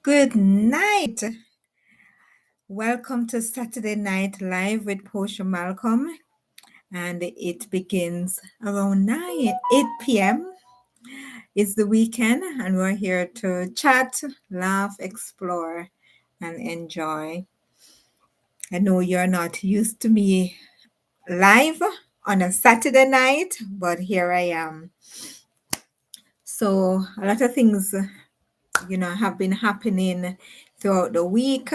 Good night. Welcome to Saturday Night Live with Posha Malcolm. And it begins around 8 p.m. It's the weekend, and we're here to chat, laugh, explore, and enjoy. I know you're not used to me live on a Saturday night, but here I am. So, a lot of things, have been happening throughout the week.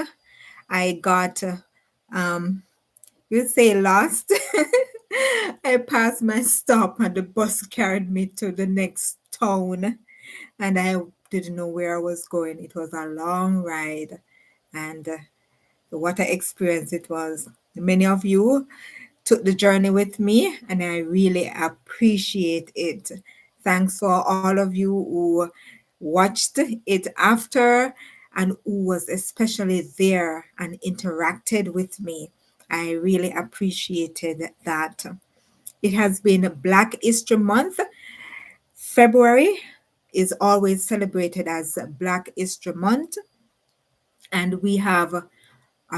I got you say lost. I passed my stop and the bus carried me to the next town and I didn't know where I was going. It was a long ride and what an experience it was. Many of you took the journey with me and I really appreciate it. Thanks for all of you who watched it after and who was especially there and interacted with me. I really appreciated that. It has been Black History Month. February is always celebrated as Black History Month, and we have a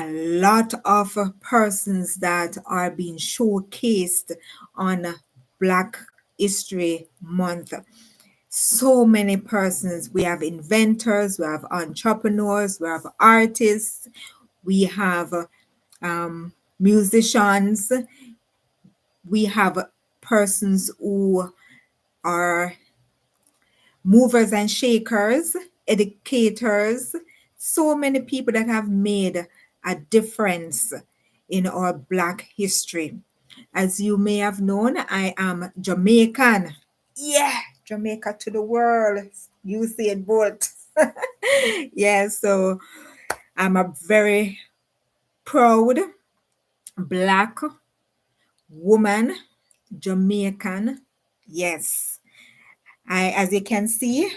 lot of persons that are being showcased on Black History Month. So many persons. We have inventors, we have entrepreneurs, we have artists, we have musicians, we have persons who are movers and shakers, educators, so many people that have made a difference in our Black history. As you may have known, I am Jamaican. Yeah, Jamaica to the world. You see it both. Yeah, so I'm a very proud Black woman, Jamaican. Yes. As you can see,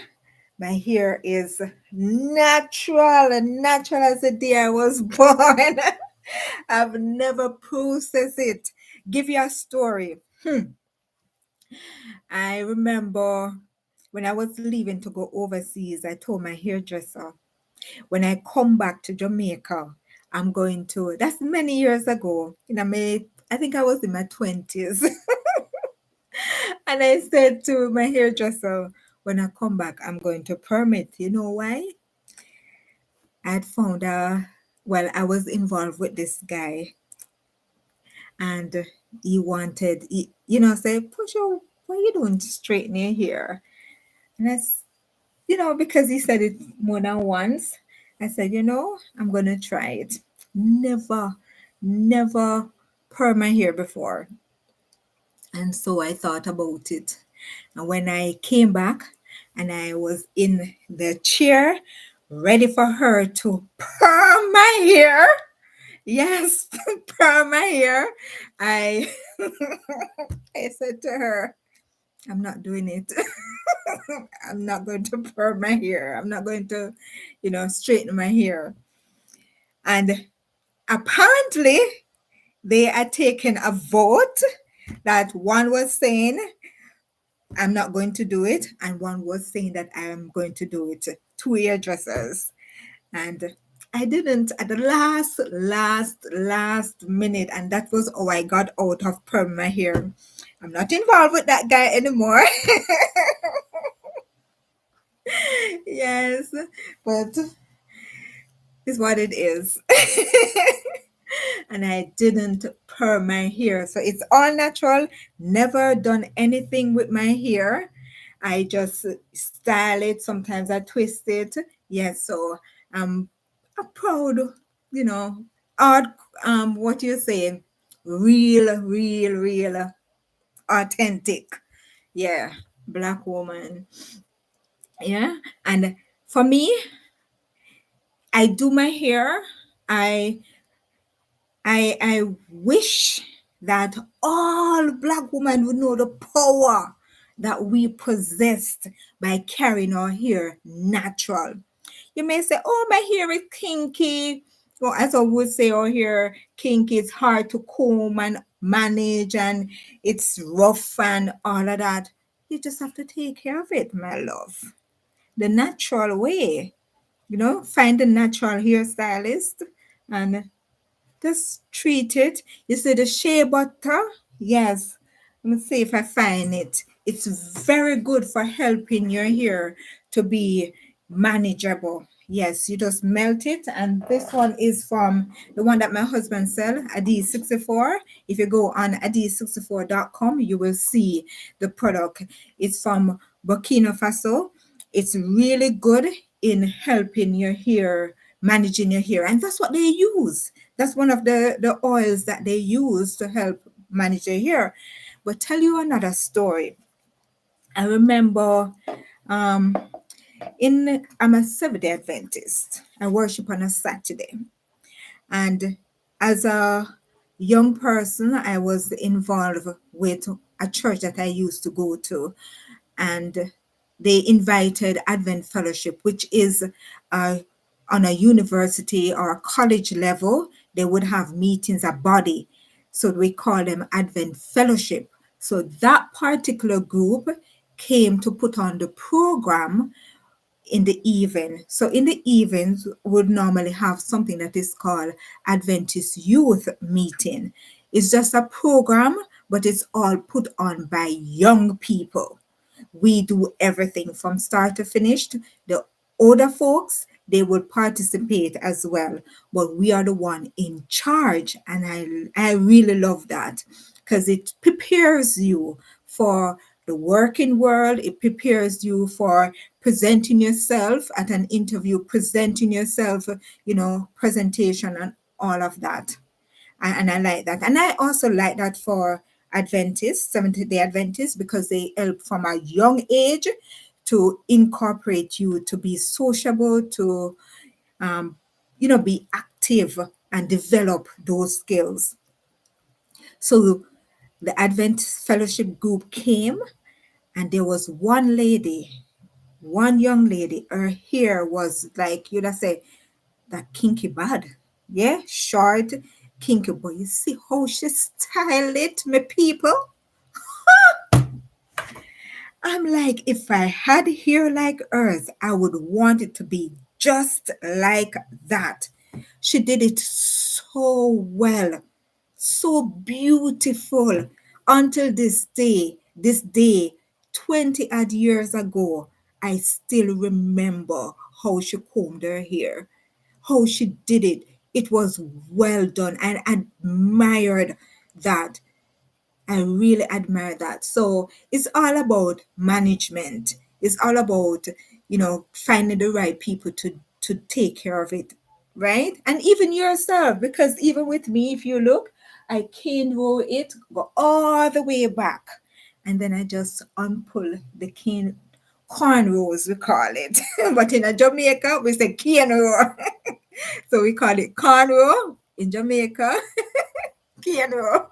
my hair is natural as the day I was born. I've never processed it. Give you a story. I remember when I was leaving to go overseas, I told my hairdresser, when I come back to Jamaica, I'm going to, that's many years ago. I think I was in my 20s. And I said to my hairdresser, when I come back, I'm going to perm it. You know why? I'd found I was involved with this guy and he wanted, say, Pusha, why you don't straighten your hair? And because he said it more than once, I said, I'm going to try it. Never perm my hair before. And so I thought about it. And when I came back and I was in the chair, ready for her to perm my hair, yes, perm my hair, I I said to her, I'm not doing it. I'm not going to perm my hair. I'm not going to, straighten my hair. And apparently, they had taken a vote that one was saying I'm not going to do it, and one was saying that I am going to do it. Two hairdressers, and I didn't at the last minute, and that was how I got out of perm my hair. I'm not involved with that guy anymore. Yes, but it's what it is. And I didn't perm my hair. So it's all natural, never done anything with my hair. I just style it. Sometimes I twist it. Yes, so I'm proud, art, what you say, real, authentic. Yeah, Black woman. Yeah, and for me, I do my hair. I I wish that all Black women would know the power that we possessed by carrying our hair natural. You may say, oh, my hair is kinky. Or as I would say, our hair kinky, it's hard to comb and manage and it's rough and all of that. You just have to take care of it, my love. The natural way. Find a natural hairstylist and just treat it. You see the shea butter? Yes. Let me see if I find it. It's very good for helping your hair to be manageable. Yes, you just melt it. And this one is from the one that my husband sell, Adi64. If you go on adi64.com, you will see the product. It's from Burkina Faso. It's really good in helping your hair, managing your hair. And that's what they use. That's one of the oils that they use to help manage your hair. But tell you another story. I remember um, I'm a Seventh-day Adventist. I worship on a Saturday. And as a young person, I was involved with a church that I used to go to. And they invited Advent Fellowship, which is uh, on a university or a college level. They would have meetings, a body. So we call them Advent Fellowship. So that particular group came to put on the program in the evening. So in the evenings, would normally have something that is called Adventist Youth Meeting. It's just a program, but it's all put on by young people. We do everything from start to finish. The older folks, they would participate as well, but we are the one in charge, and I really love that because it prepares you for the working world. It prepares you for presenting yourself at an interview, presenting yourself, presentation and all of that. And I like that. And I also like that for Adventists, Seventh-day Adventists, because they help from a young age to incorporate you to be sociable, to, be active and develop those skills. So the Advent Fellowship group came, and there was one lady, one young lady. Her hair was like, you'd say, that kinky bad. Yeah, short, kinky. But you see how she styled it, my people? I'm like, if I had hair like hers, I would want it to be just like that. She did it so well, so beautiful. Until this day, 20 odd years ago, I still remember how she combed her hair, how she did it. It was well done, and I admired that. I really admire that. So it's all about management. It's all about, finding the right people to take care of it, right? And even yourself, because even with me, if you look, I cane roll it, go all the way back, and then I just unpull the cane cornrows, we call it. But in Jamaica, we say cane roll. So we call it cornrow in Jamaica, cane roll.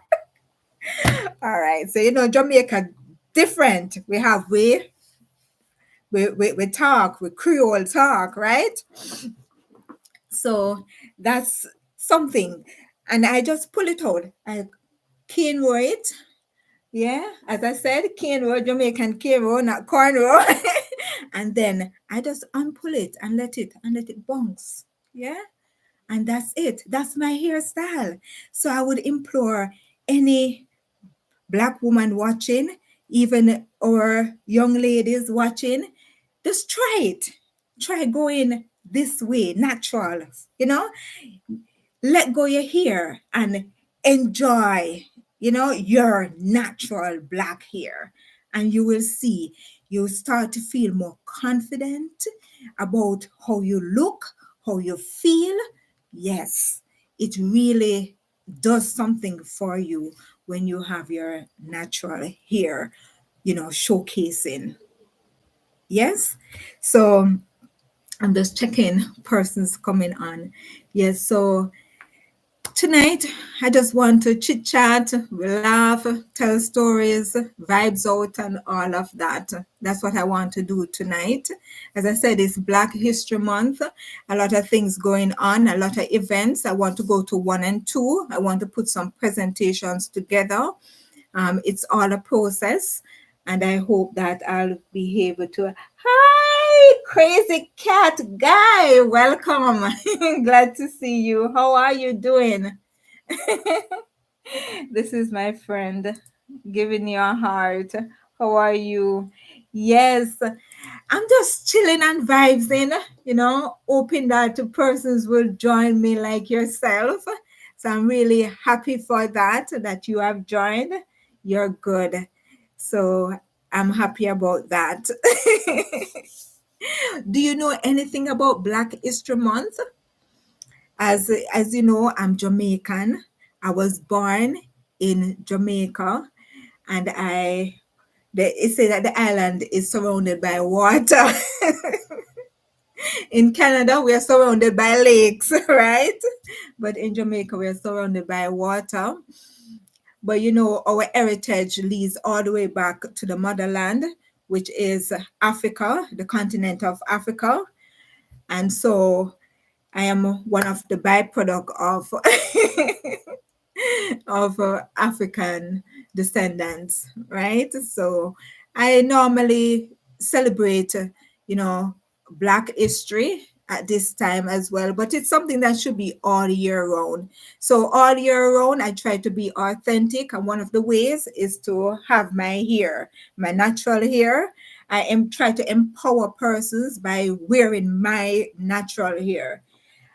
All right. So Jamaica different. We have we talk, we Creole talk, right? So that's something. And I just pull it out. I cane roll it. Yeah, as I said, cane roll, Jamaican cane roll, not corn roll. And then I just unpull it and let it bounce. Yeah. And that's it. That's my hairstyle. So I would implore any Black woman watching, even our young ladies watching, just try it. Try going this way, natural. Let go your hair and enjoy, your natural black hair. And you will see, you start to feel more confident about how you look, how you feel. Yes, it really does something for you when you have your natural hair, showcasing. Yes. So I'm just checking persons coming on. Yes. So tonight, I just want to chit chat, laugh, tell stories, vibes out, and all of that. That's what I want to do tonight. As I said, it's Black History Month. A lot of things going on, a lot of events. I want to go to 1 and 2. I want to put some presentations together. It's all a process, and I hope that I'll be able to. Hi! Crazy cat guy, welcome. Glad to see you. How are you doing? This is my friend giving you a heart. How are you? Yes, I'm just chilling and vibing, hoping that persons will join me like yourself. So I'm really happy for that you have joined. You're good. So I'm happy about that. Do you know anything about Black History Month? As you know, I'm Jamaican. I was born in Jamaica, and it say that the island is surrounded by water. In Canada, we are surrounded by lakes, right? But in Jamaica, we are surrounded by water. But our heritage leads all the way back to the motherland, which is Africa, the continent of Africa. And so I am one of the byproduct of African descendants, right? So I normally celebrate, Black history at this time as well, but it's something that should be all year round. So all year round, I try to be authentic, and one of the ways is to have my hair, my natural hair. I am try to empower persons by wearing my natural hair.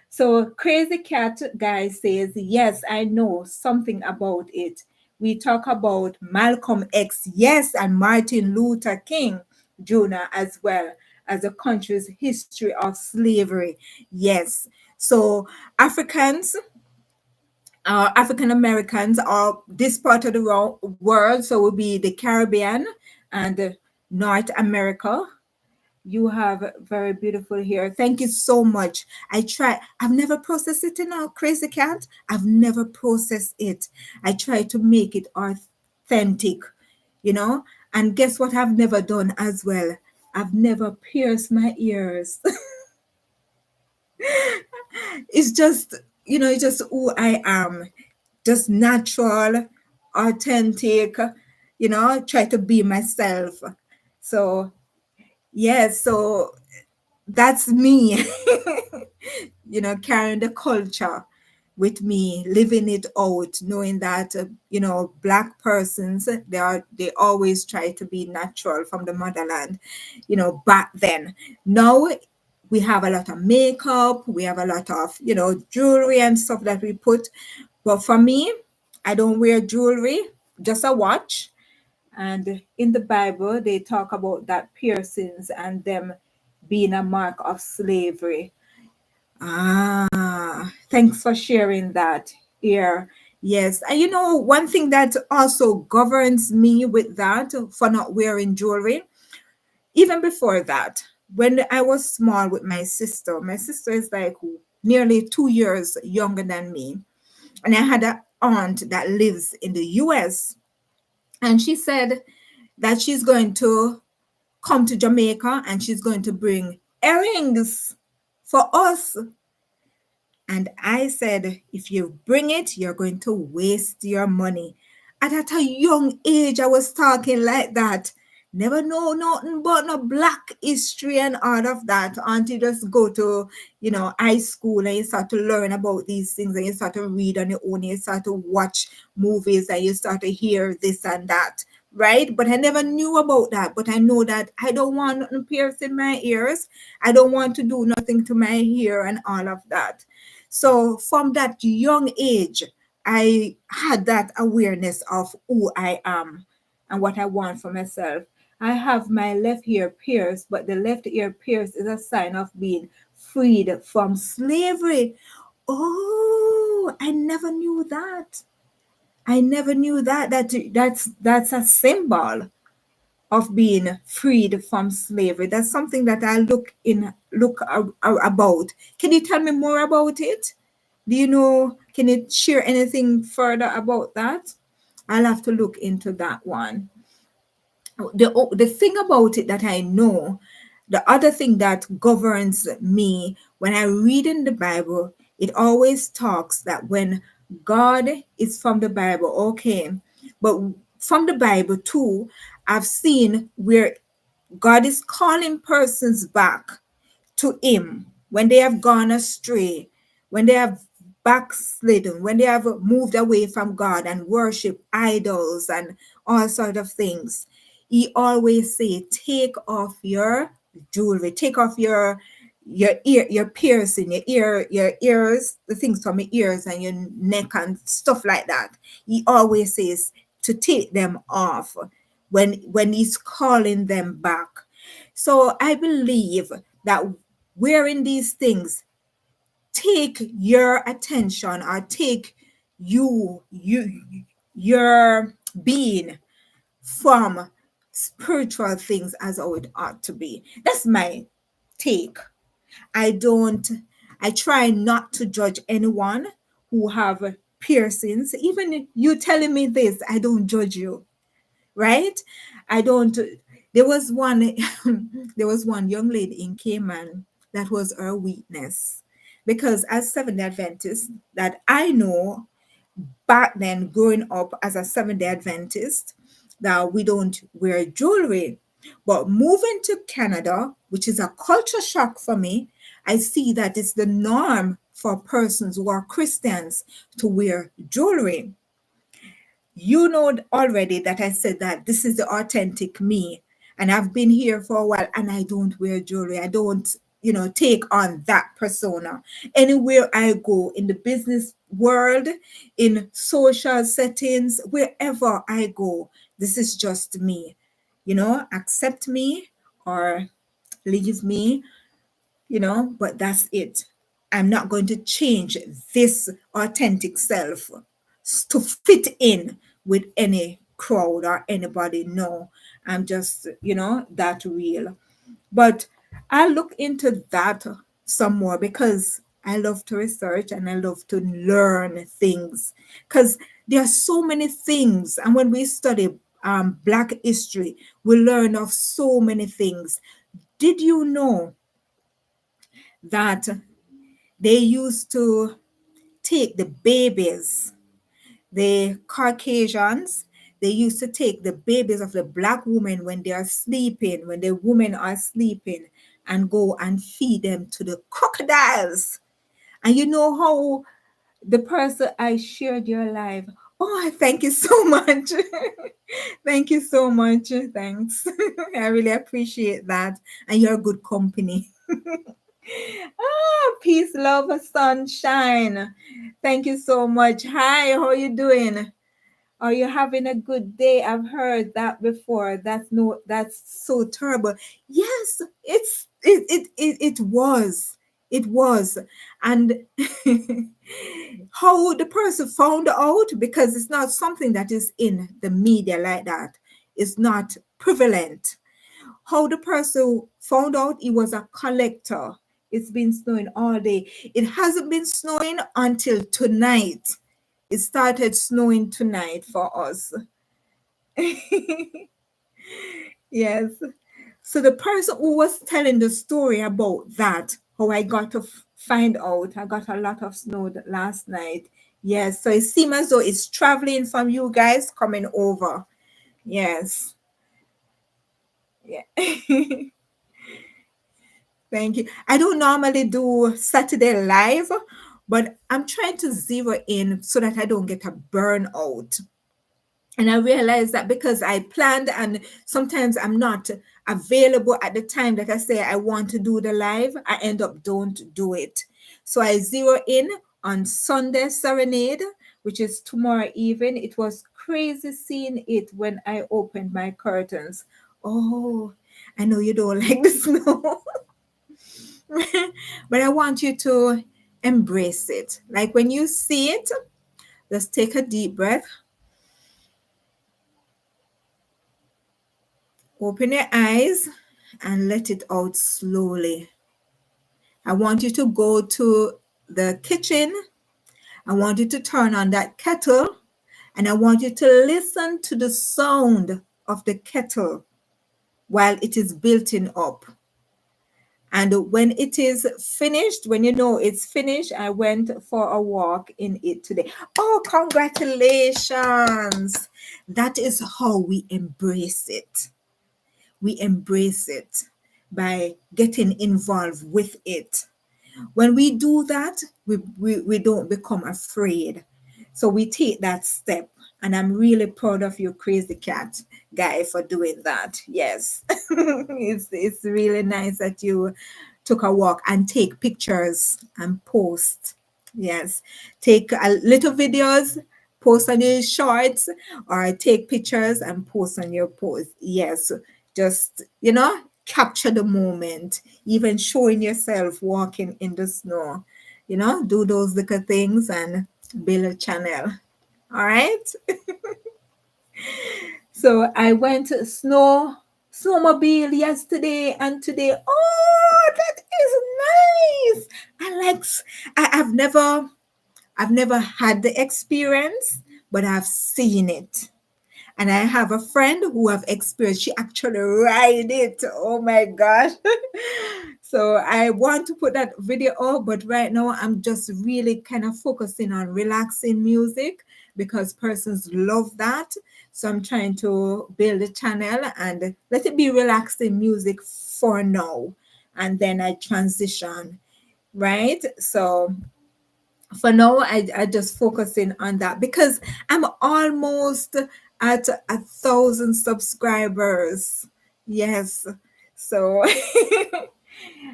So Crazy Cat Guy says, yes, I know something about it. We talk about Malcolm X, yes, and Martin Luther King Jr. as well as the country's history of slavery. Yes. So Africans, African Americans are this part of the world, so will be the Caribbean and North America. You have very beautiful hair. Thank you so much. I've never processed it in a Crazy Cat. I've never processed it. I try to make it authentic, you know. And guess what I've never done as well? I've never pierced my ears. It's just, it's just who I am. Just natural, authentic, try to be myself. So, yes, so that's me. Carrying the culture with me, living it out, knowing that Black persons, they always try to be natural from the motherland. Back then. Now we have a lot of makeup, we have a lot of jewelry and stuff that we put. But for me, I don't wear jewelry, just a watch. And in the Bible, they talk about that piercings and them being a mark of slavery. Thanks for sharing that here. Yes. And one thing that also governs me with that for not wearing jewelry, even before that, when I was small with my sister is like nearly 2 years younger than me. And I had an aunt that lives in the US. And she said that she's going to come to Jamaica and she's going to bring earrings for us. And I said, if you bring it, you're going to waste your money. And at a young age, I was talking like that. Never know nothing but no Black history and all of that until you just go to, high school and you start to learn about these things and you start to read on your own, you start to watch movies and you start to hear this and that, right? But I never knew about that. But I know that I don't want nothing piercing my ears. I don't want to do nothing to my hair and all of that. So from that young age, I had that awareness of who I am and what I want for myself. I have my left ear pierced, but the left ear pierced is a sign of being freed from slavery. Oh, I never knew that. I never knew that. That's a symbol of being freed from slavery. That's something that I about. Can you tell me more about it? Do you know? Can you share anything further about that? I'll have to look into that one. The thing about it that I know, the other thing that governs me when I read in the Bible, it always talks that when God is from the Bible, okay, but from the Bible too, I've seen where God is calling persons back to Him when they have gone astray, when they have backslidden, when they have moved away from God and worship idols and all sort of things. He always say, take off your jewelry, take off your piercing, your ears, the things from your ears and your neck and stuff like that. He always says to take them off when he's calling them back. So I believe that wearing these things take your attention or take your being from spiritual things as how it ought to be. That's my take. I don't, I try not to judge anyone who have piercings. Even you telling me this, I don't judge you, right? I don't. There was one, there was one young lady in Cayman that was her weakness, because as Seventh-day Adventist that I know back then, growing up as a Seventh-day Adventist, that we don't wear jewelry. But moving to Canada, which is a culture shock for me, I see that it's the norm for persons who are Christians to wear jewelry. You know already that I said that this is the authentic me. And I've been here for a while and I don't wear jewelry. I don't, take on that persona. Anywhere I go in the business world, in social settings, wherever I go, this is just me. Accept me or leave me, but that's it. I'm not going to change this authentic self to fit in with any crowd or anybody. No, I'm just, that real. But I look into that some more because I love to research and I love to learn things, because there are so many things. And when we study Black history, we learn of so many things. Did you know that they used to take the babies, the Caucasians, they used to take the babies of the Black women when they are sleeping, when the women are sleeping, and go and feed them to the crocodiles. And you know how the person I shared your life. Oh, thank you so much. Thank you so much. Thanks. I really appreciate that. And you're good company. Peace, love, sunshine. Thank you so much. Hi, how are you doing? Are you having a good day? I've heard that before. That's so terrible. Yes, it was. It was. And how the person found out, because it's not something that is in the media like that. It's not prevalent. How the person found out he was a collector. It's been snowing all day. It hasn't been snowing until tonight. It started snowing tonight for us. Yes. So the person who was telling the story about that, how I got to find out, I got a lot of snow last night. Yes. So it seems as though it's traveling from you guys coming over. Yes. Yeah. Thank you. I don't normally do Saturday live, but I'm trying to zero in so that I don't get a burnout. And I realized that because I planned and sometimes I'm not available at the time that I say I want to do the live, I end up don't do it. So I zero in on Sunday Serenade, which is tomorrow evening. It was crazy seeing it when I opened my curtains. Oh, I know you don't like the snow. But I want you to embrace it. Like when you see it, just take a deep breath, open your eyes, and let it out slowly. I want you to go to the kitchen. I want you to turn on that kettle, and I want you to listen to the sound of the kettle while it is building up. And when it is finished, when you know it's finished, I went for a walk in it today. Oh, congratulations. That is how we embrace it. we embrace it by getting involved with it. When we do that, we don't become afraid. So we take that step. And I'm really proud of you, Crazy Cat guy, for doing that. Yes. It's really nice that you took a walk and take pictures and post. Yes. Take a little videos, post on your shorts, or take pictures and post on your post. Yes. Just, capture the moment, even showing yourself walking in the snow. Do those little things and build a channel. All right. So I went to snowmobile yesterday and today. Oh, that is nice. I've never had the experience, but I've seen it. And I have a friend who have experienced. She actually ride it. Oh my gosh. So I want to put that video up, but right now I'm just really kind of focusing on relaxing music because persons love that. So I'm trying to build a channel and let it be relaxing music for now. And then I transition, right? So for now, I just focusing on that because I'm almost at 1,000 subscribers. Yes. So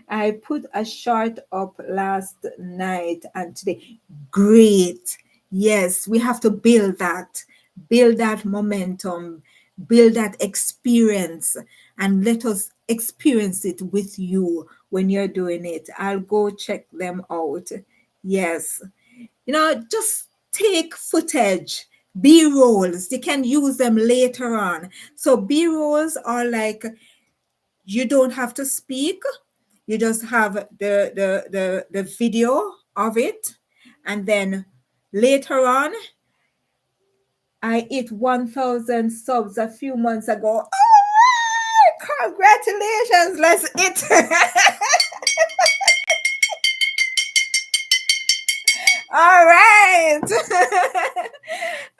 I put a short up last night and today. Great. Yes, we have to build that momentum, build that experience, and let us experience it with you when you're doing it. I'll go check them out. Yes. Just take footage, B rolls. You can use them later on. So B rolls are like you don't have to speak. You just have the video of it. And then later on, I hit 1,000 subs a few months ago. Oh, congratulations. Let's hit. All right.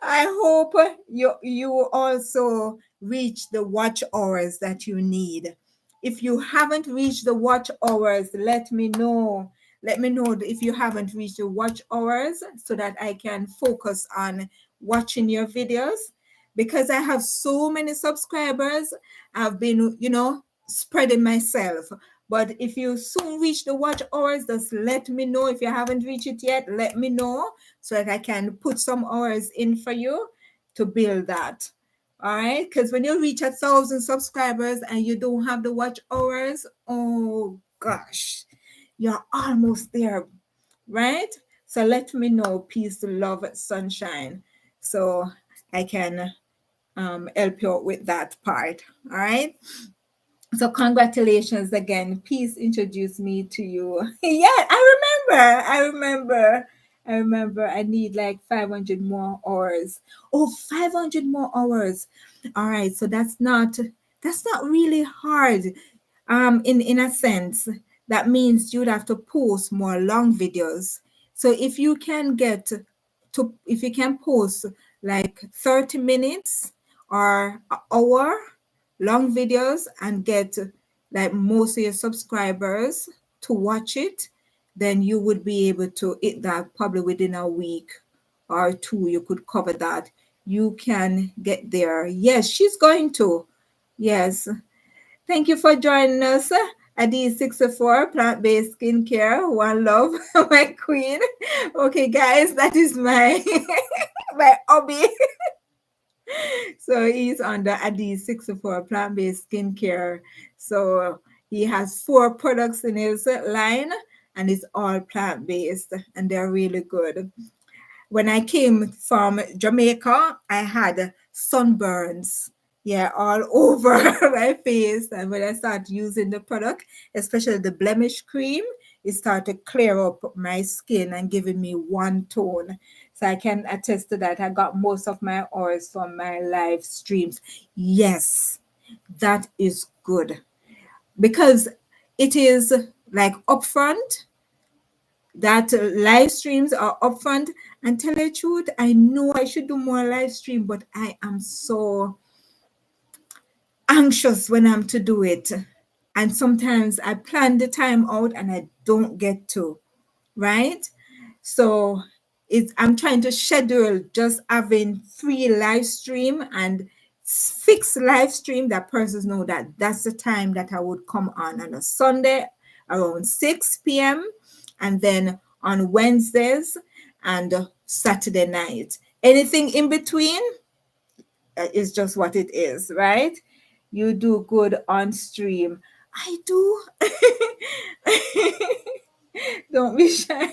I hope you also reach the watch hours that you need. If you haven't reached the watch hours, let me know. Let me know if you haven't reached the watch hours so that I can focus on watching your videos because I have so many subscribers. I've been, spreading myself. But if you soon reach the watch hours, just let me know. If you haven't reached it yet, let me know so that I can put some hours in for you to build that. All right. Because when you reach 1,000 subscribers and you don't have the watch hours, oh gosh, you're almost there. Right. So let me know. Peace, love, sunshine. So I can help you out with that part. All right. So congratulations again. Peace introduced me to you. Yeah, I remember. I need like 500 more hours. Oh, 500 more hours. All right. So that's not really hard. In a sense, that means you'd have to post more long videos. So if you can post like 30 minutes or an hour long videos and get like most of your subscribers to watch it, then you would be able to hit that probably within a week or two. You could cover that. You can get there. Yes, she's going to. Yes. Thank you for joining us. AD64 plant-based skincare. One love, my queen. Okay, guys, that is my my hobby. So he's under AD64 plant-based skincare. So he has 4 products in his line and it's all plant-based and they're really good. When I came from Jamaica, I had sunburns, yeah, all over my face. And when I started using the product, especially the blemish cream, it started to clear up my skin and giving me one tone. So I can attest to that. I got most of my oils from my live streams. Yes, that is good because it is like upfront that live streams are upfront. And tell the truth, I know I should do more live stream, but I am so anxious when I'm to do it. And sometimes I plan the time out and I don't get to, right? So I'm trying to schedule just having 3 live stream and fix live stream that persons know that that's the time that I would come on a Sunday around 6 p.m. and then on Wednesdays and Saturday night. Anything in between is just what it is, right? You do good on stream. I do. Don't be shy.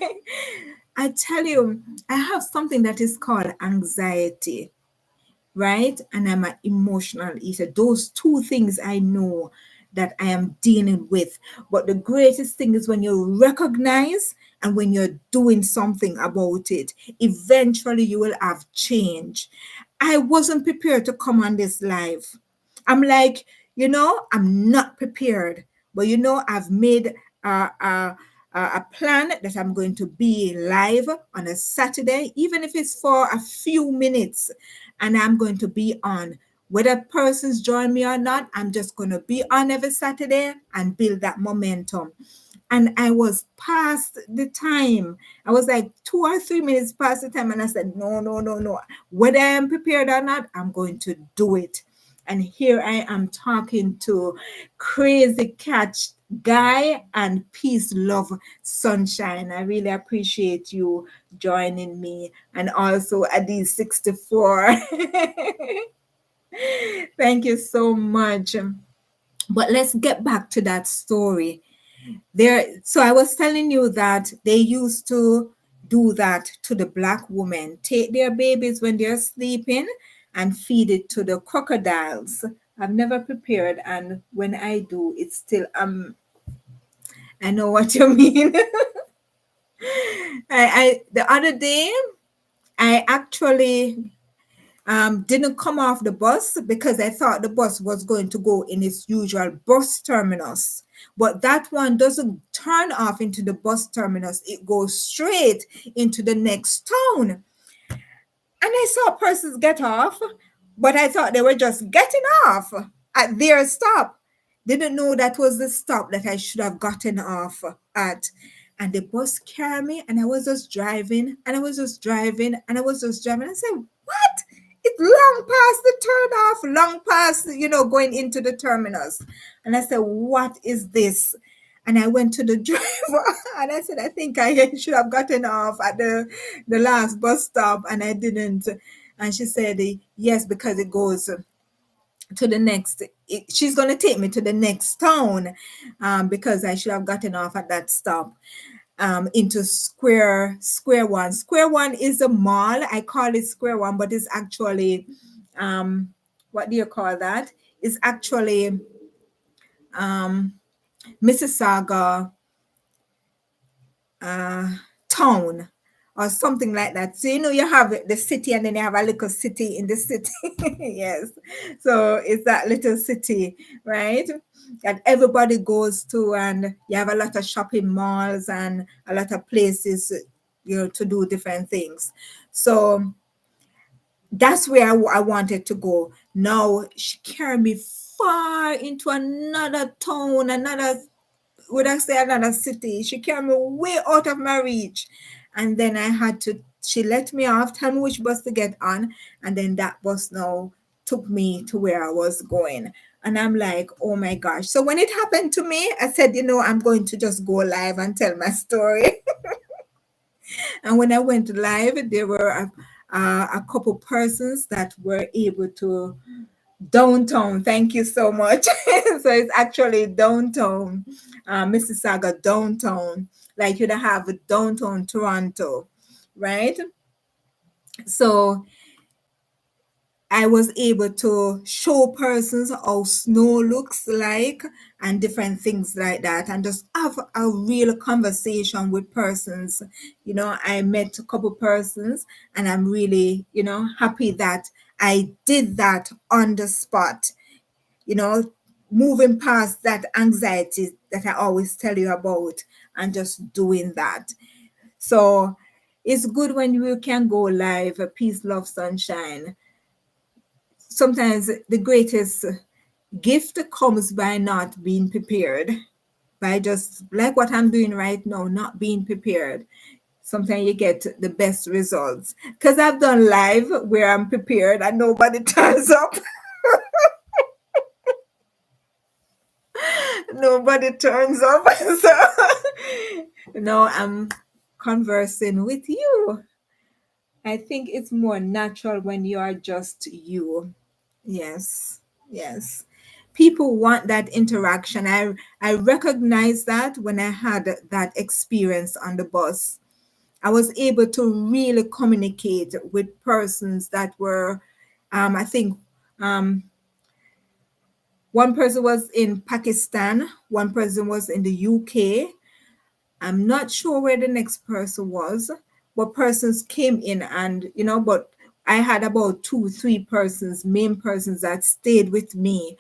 I tell you, I have something that is called anxiety, right? And I'm an emotional eater. Those two things I know that I am dealing with. But the greatest thing is when you recognize and when you're doing something about it, eventually you will have change. I wasn't prepared to come on this live. I'm like, I'm not prepared. But I've made a plan that I'm going to be live on a Saturday, even if it's for a few minutes, and I'm going to be on. Whether persons join me or not, I'm just going to be on every Saturday and build that momentum. And I was past the time. I was like 2 or 3 minutes past the time. And I said, no, no, no, no. Whether I am prepared or not, I'm going to do it. And here I am talking to Crazy Catch Guy and Peace, Love, Sunshine. I really appreciate you joining me. And also Adi 64. Thank you so much. But let's get back to that story. So I was telling you that they used to do that to the black women, take their babies when they're sleeping and feed it to the crocodiles. I've never prepared, and when I do, it's still I know what you mean. I the other day I actually didn't come off the bus because I thought the bus was going to go in its usual bus terminus. But that one doesn't turn off into the bus terminus, it goes straight into the next town. And I saw persons get off, but I thought they were just getting off at their stop. Didn't know that was the stop that I should have gotten off at. And the bus carried me, and I was just driving, and I was just driving, and I was just driving. I said, what? It's long past the turn off, long past, going into the terminus. And I said, what is this? And I went to the driver and I said, I think I should have gotten off at the last bus stop, and I didn't. And she said, yes, because it goes to the next, she's going to take me to the next town, because I should have gotten off at that stop. Into square one. Square one is a mall. I call it square one, but it's actually, what do you call that? It's actually Mississauga town or something like that. So you have the city, and then you have a little city in the city. Yes. So it's that little city, right? That everybody goes to, and you have a lot of shopping malls and a lot of places, to do different things. So that's where I wanted to go. Now she carried me far into another town, would I say another city. She carried me way out of my reach. And then she let me off, tell me which bus to get on. And then that bus now took me to where I was going. And I'm like, oh my gosh. So when it happened to me, I said, I'm going to just go live and tell my story. And when I went live, there were a couple persons that were able to downtown. Thank you so much. So it's actually downtown, Mississauga downtown, like you'd have downtown Toronto, right? So I was able to show persons how snow looks like and different things like that, and just have a real conversation with persons. I met a couple persons, and I'm really, happy that I did that on the spot, moving past that anxiety that I always tell you about and just doing that. So it's good when you can go live, peace, love, sunshine. Sometimes the greatest, Gift comes by not being prepared, by just like what I'm doing right now, not being prepared. Sometimes you get the best results. Because I've done live where I'm prepared and nobody turns up. Nobody turns up. So now I'm conversing with you. I think it's more natural when you are just you. Yes, yes. People want that interaction. I recognize that when I had that experience on the bus. I was able to really communicate with persons that were, I think, um, one person was in Pakistan, one person was in the UK. I'm not sure where the next person was, but persons came in and, but I had about two, three persons, main persons that stayed with me,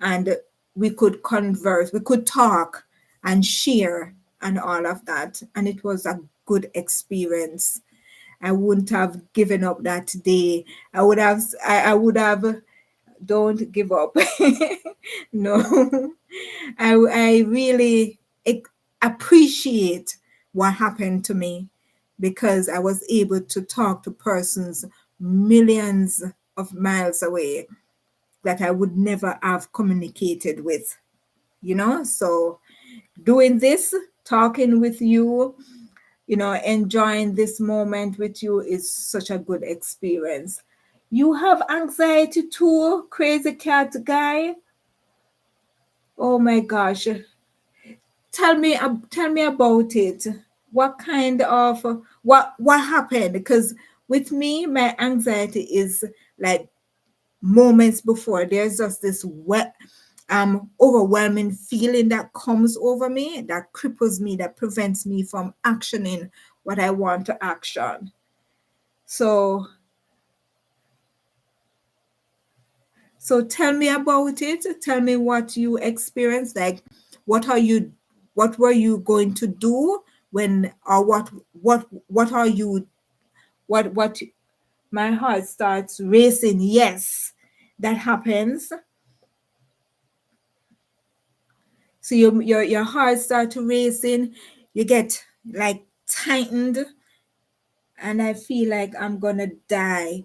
and we could converse, we could talk and share and all of that. And it was a good experience. I wouldn't have given up that day. I would have, don't give up. No, I really appreciate what happened to me because I was able to talk to persons millions of miles away that I would never have communicated with, So doing this, talking with you, enjoying this moment with you is such a good experience. You have anxiety too, crazy cat guy? Oh my gosh. Tell me about it. What kind of what happened? Because with me, my anxiety is like moments before. There's just this overwhelming feeling that comes over me, that cripples me, that prevents me from actioning what I want to action. So so tell me about it. Tell me what you experienced. Like what are you what were you going to do when or what are you what my heart starts racing. Yes, that happens. So your heart starts racing, you get like tightened, and I feel like I'm gonna die.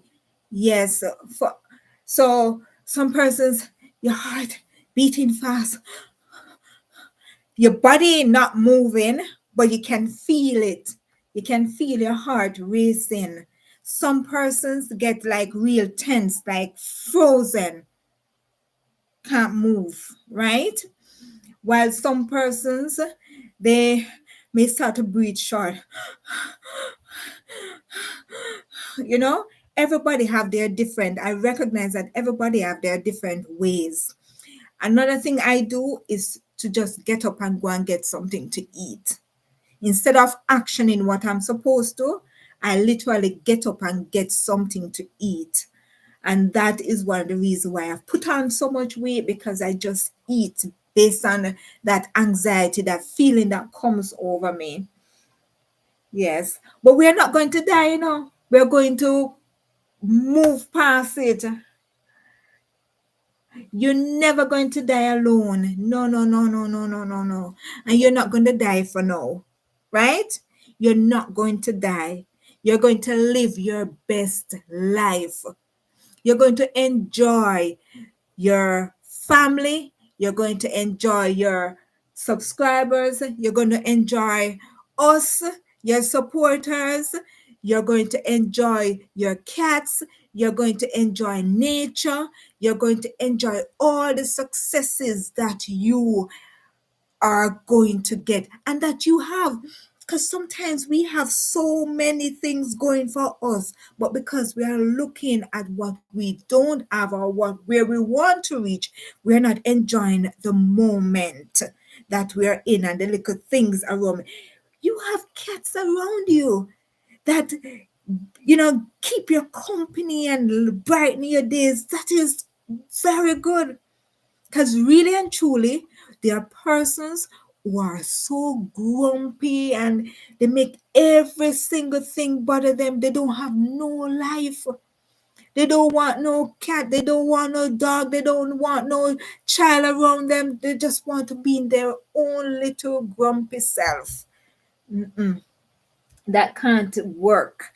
Yes, so some persons, your heart beating fast, your body not moving, but you can feel it. You can feel your heart racing. Some persons get like real tense, like frozen, can't move, right? While some persons, they may start to breathe short. You know, everybody have their different. I recognize that everybody have their different ways. Another thing I do is to just get up and go and get something to eat. Instead of actioning what I'm supposed to, I literally get up and get something to eat. And that is one of the reasons why I've put on so much weight, because I just eat based on that anxiety, that feeling that comes over me. Yes. But we're not going to die, We're going to move past it. You're never going to die alone. No, no, no, no, no, no, no, no. And you're not going to die for now, right? You're not going to die. You're going to live your best life. You're going to enjoy your family. You're going to enjoy your subscribers. You're going to enjoy us, your supporters. You're going to enjoy your cats. You're going to enjoy nature. You're going to enjoy all the successes that you are going to get and that you have, because sometimes we have so many things going for us, but because we are looking at what we don't have or where we want to reach, we're not enjoying the moment that we are in and the little things around. You have cats around you that keep your company and brighten your days. That is very good. Because really and truly, there are persons who are so grumpy and they make every single thing bother them. They don't have no life. They don't want no cat. They don't want no dog. They don't want no child around them. They just want to be in their own little grumpy self. Mm-mm. That can't work.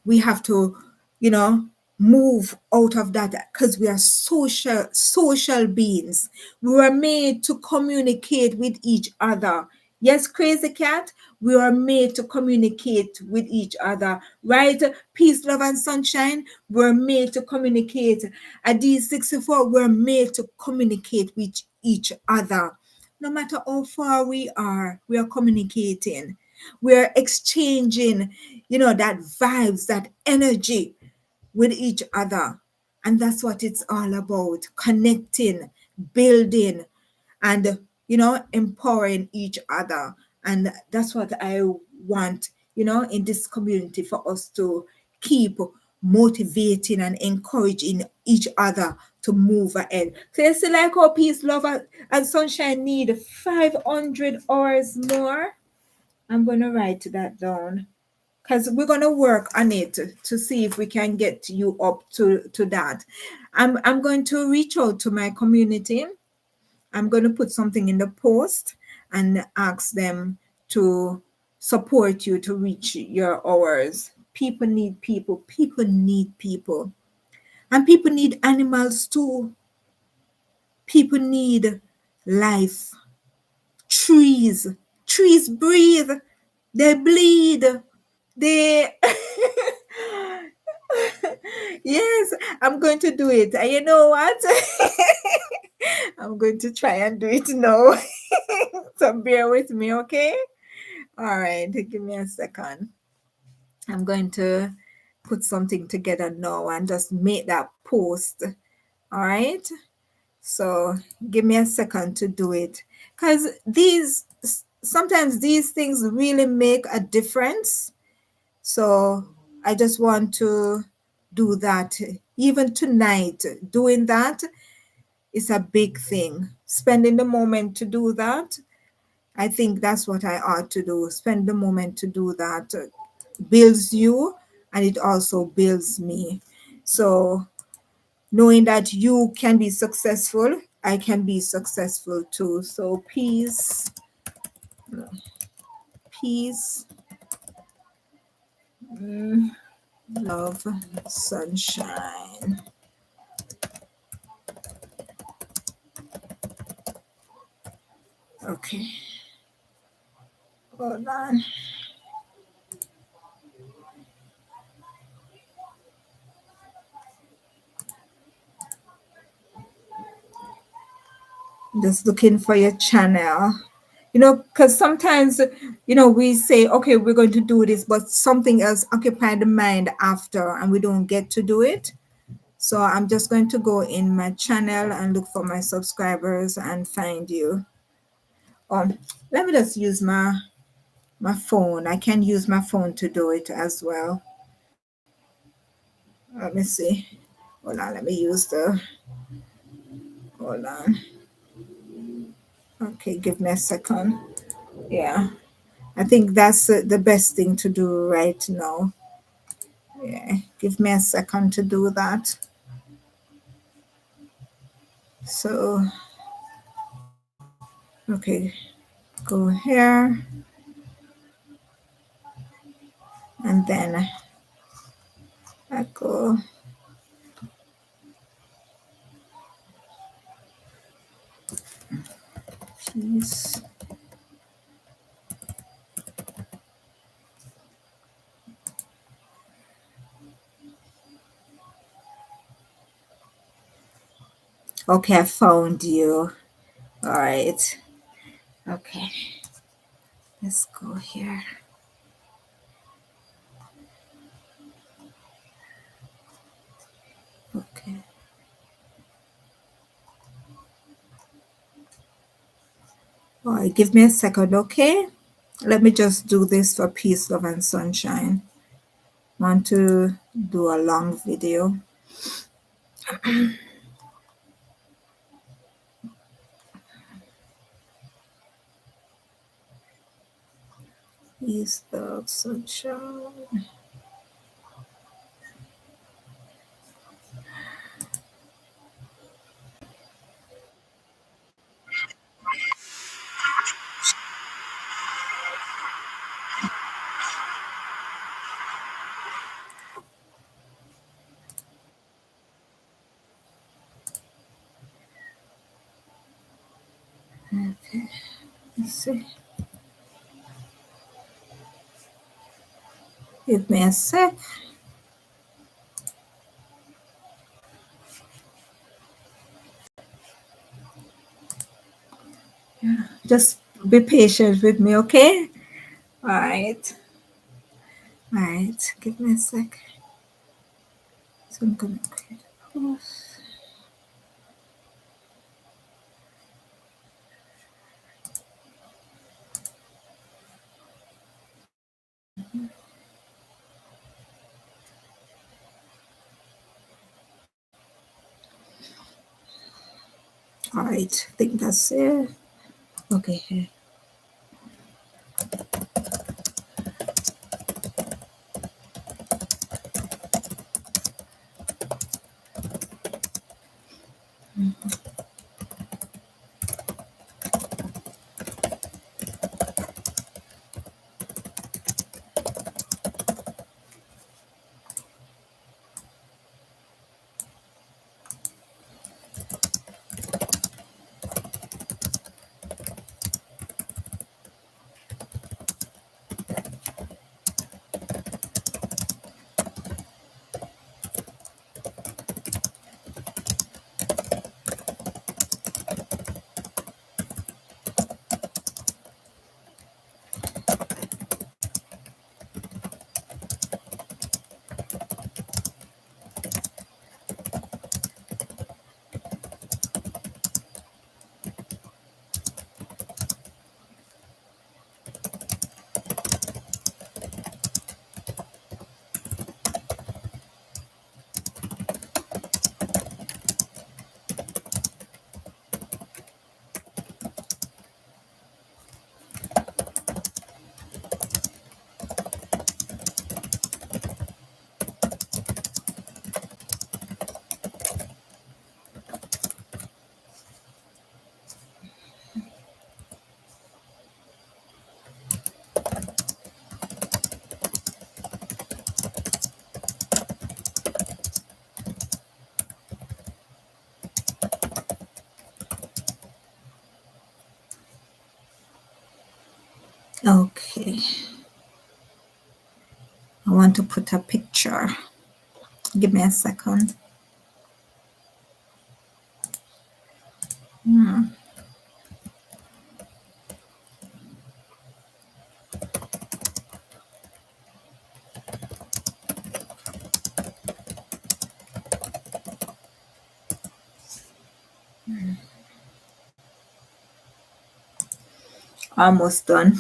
We have to, you know, move out of that because we are social beings. We were made to communicate with each other. Yes, crazy cat, we are made to communicate with each other, right? Peace, love, and sunshine, we're made to communicate. At D64, we're made to communicate with each other. No matter how far we are communicating. We're exchanging, that vibes, that energy with each other. And that's what it's all about, connecting, building, and, empowering each other. And that's what I want, in this community, for us to keep motivating and encouraging each other to move ahead. So you see, like how peace, love, and sunshine need 500 hours more. I'm going to write that down because we're going to work on it to see if we can get you up to that. I'm going to reach out to my community. I'm going to put something in the post and ask them to support you to reach your hours. People need people. People need people. And people need animals too. People need life. Trees. Trees breathe. They bleed. They yes, I'm going to do it. And you know what? I'm going to try and do it now. So bear with me, okay? All right, give me a second. I'm going to put something together now and just make that post. All right. So give me a second to do it. Because sometimes these things really make a difference. So I just want to do that. Even tonight, doing that is a big thing. Spending the moment to do that, I think that's what I ought to do. Spend the moment to do that. Builds you, and it also builds me. So knowing that you can be successful, I can be successful too. So peace, peace, love, sunshine. Okay, hold on. Just looking for your channel. Because sometimes, we say, okay, we're going to do this, but something else occupy the mind after, and we don't get to do it. So I'm just going to go in my channel and look for my subscribers and find you. Let me just use my phone. I can use my phone to do it as well. Let me see. Hold on, let me use hold on. Okay, give me a second. Yeah, I think that's the best thing to do right now. Yeah, give me a second to do that. So, okay, go here, and then I go. Peace. Okay, I found you. All right. Okay, let's go here. Okay. All right, give me a second, okay? Let me just do this for peace, love, and sunshine. Want to do a long video. Peace, love, sunshine. Let's see. Give me a sec. Just be patient with me, okay? All right. All right. Give me a sec. So I'm gonna create a post. All right. I think that's it. Okay. Here. Okay. I want to put a picture. Give me a second. Hmm. Almost done.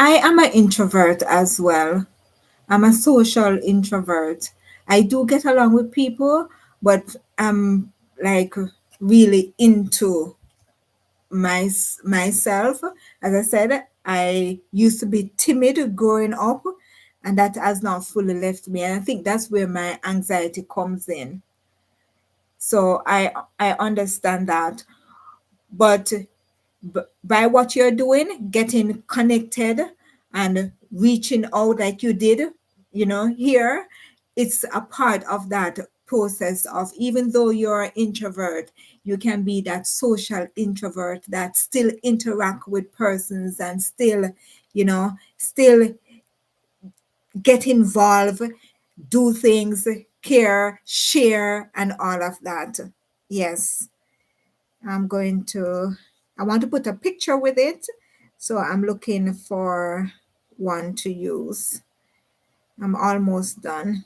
I am an introvert as well. I'm a social introvert. I do get along with people, but I'm like really into myself. As I said, I used to be timid growing up, and that has not fully left me. And I think that's where my anxiety comes in. So I understand that, but by what you're doing, getting connected and reaching out like you did, here, it's a part of that process of, even though you're an introvert, you can be that social introvert that still interact with persons and still get involved, do things, care, share, and all of that. Yes. I'm going to, I want to put a picture with it. So I'm looking for one to use. I'm almost done.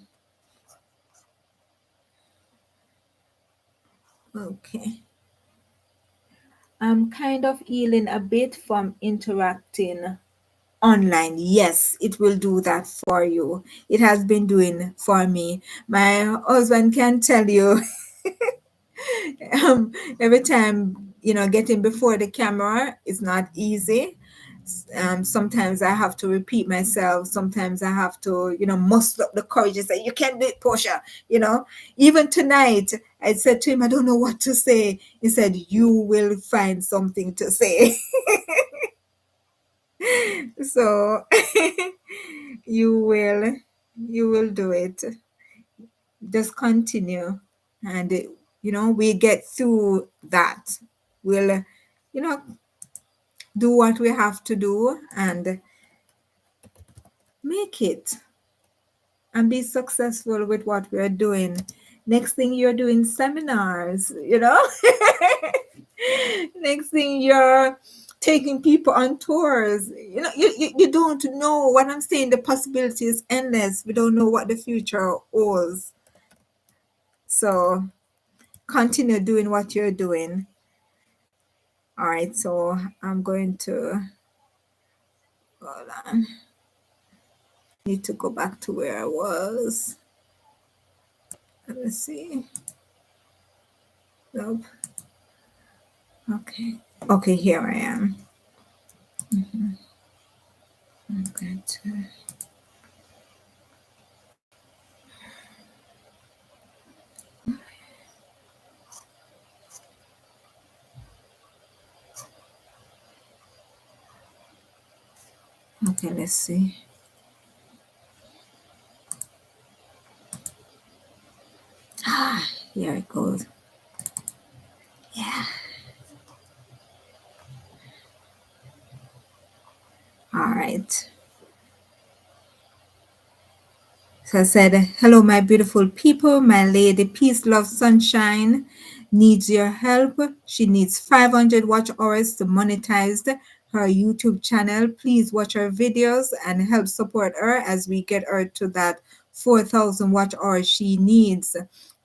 Okay. I'm kind of healing a bit from interacting online. Yes, it will do that for you. It has been doing for me. My husband can tell you every time, getting before the camera is not easy. Sometimes I have to repeat myself. Sometimes I have to, muster up the courage and say, "You can do it, Portia." Even tonight, I said to him, "I don't know what to say." He said, "You will find something to say." So you will, you will do it. Just continue, and we get through that. We'll, you know, do what we have to do and make it and be successful with what we're doing. Next thing you're doing seminars. Next thing you're taking people on tours. You don't know what I'm saying. The possibility is endless. We don't know what the future holds. So continue doing what you're doing. All right, so I'm going to hold on. Need to go back to where I was. Let me see. Nope. Okay. Okay, here I am. I'm going to. Okay, let's see. Here it goes. Yeah. All right. So I said, "Hello, my beautiful people. My lady, peace, love, sunshine needs your help. She needs 500 watch hours to monetize her YouTube channel. Please watch her videos and help support her as we get her to that 4,000 watch hours she needs.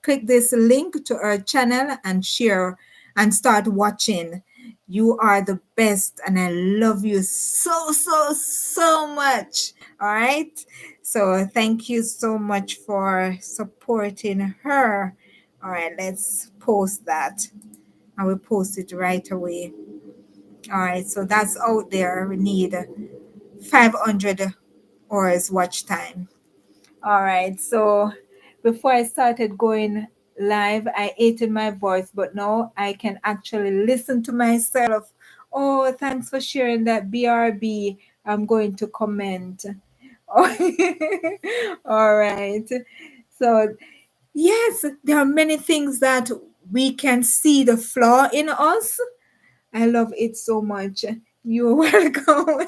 Click this link to her channel and share and start watching. You are the best, and I love you so, so, so much." All right. So thank you so much for supporting her. All right, let's post that. I will post it right away. All right, so that's out there. We need 500 hours watch time. All right, so before I started going live, I ate in my voice, but now I can actually listen to myself. Oh, thanks for sharing that, BRB. I'm going to comment. All right. So, yes, there are many things that we can see the flaw in us. I love it so much. You're welcome.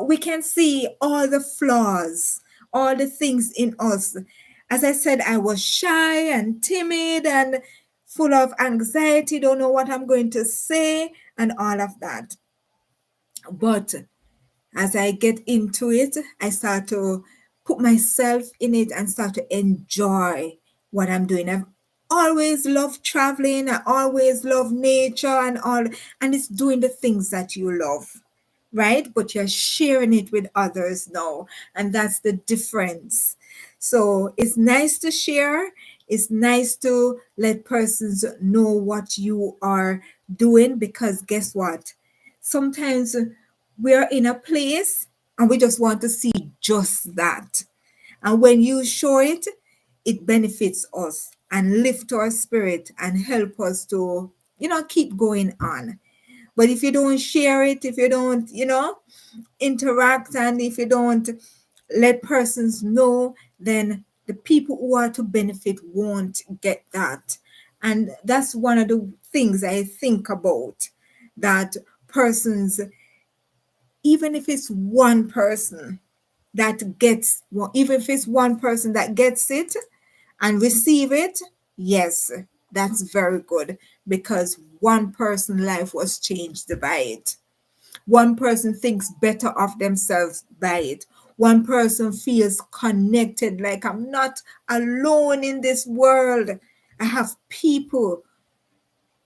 We can see all the flaws, all the things in us. As I said, I was shy and timid and full of anxiety, don't know what I'm going to say, and all of that. But as I get into it, I start to put myself in it and start to enjoy what I'm doing. I've always loved traveling. I always love nature and all, and it's doing the things that you love, right? But you're sharing it with others now, and that's the difference. So it's nice to share. It's nice to let persons know what you are doing, because guess what? Sometimes we're in a place and we just want to see just that. And when you show it, it benefits us and lift our spirit and help us to, keep going on. But if you don't share it, if you don't, interact, and if you don't let persons know, then the people who are to benefit won't get that. And that's one of the things I think about, that persons, even if it's one person that gets, well, even if it's one person that gets it and receive it, yes, that's very good, because one person's life was changed by it. One person thinks better of themselves by it. One person feels connected, like I'm not alone in this world. I have people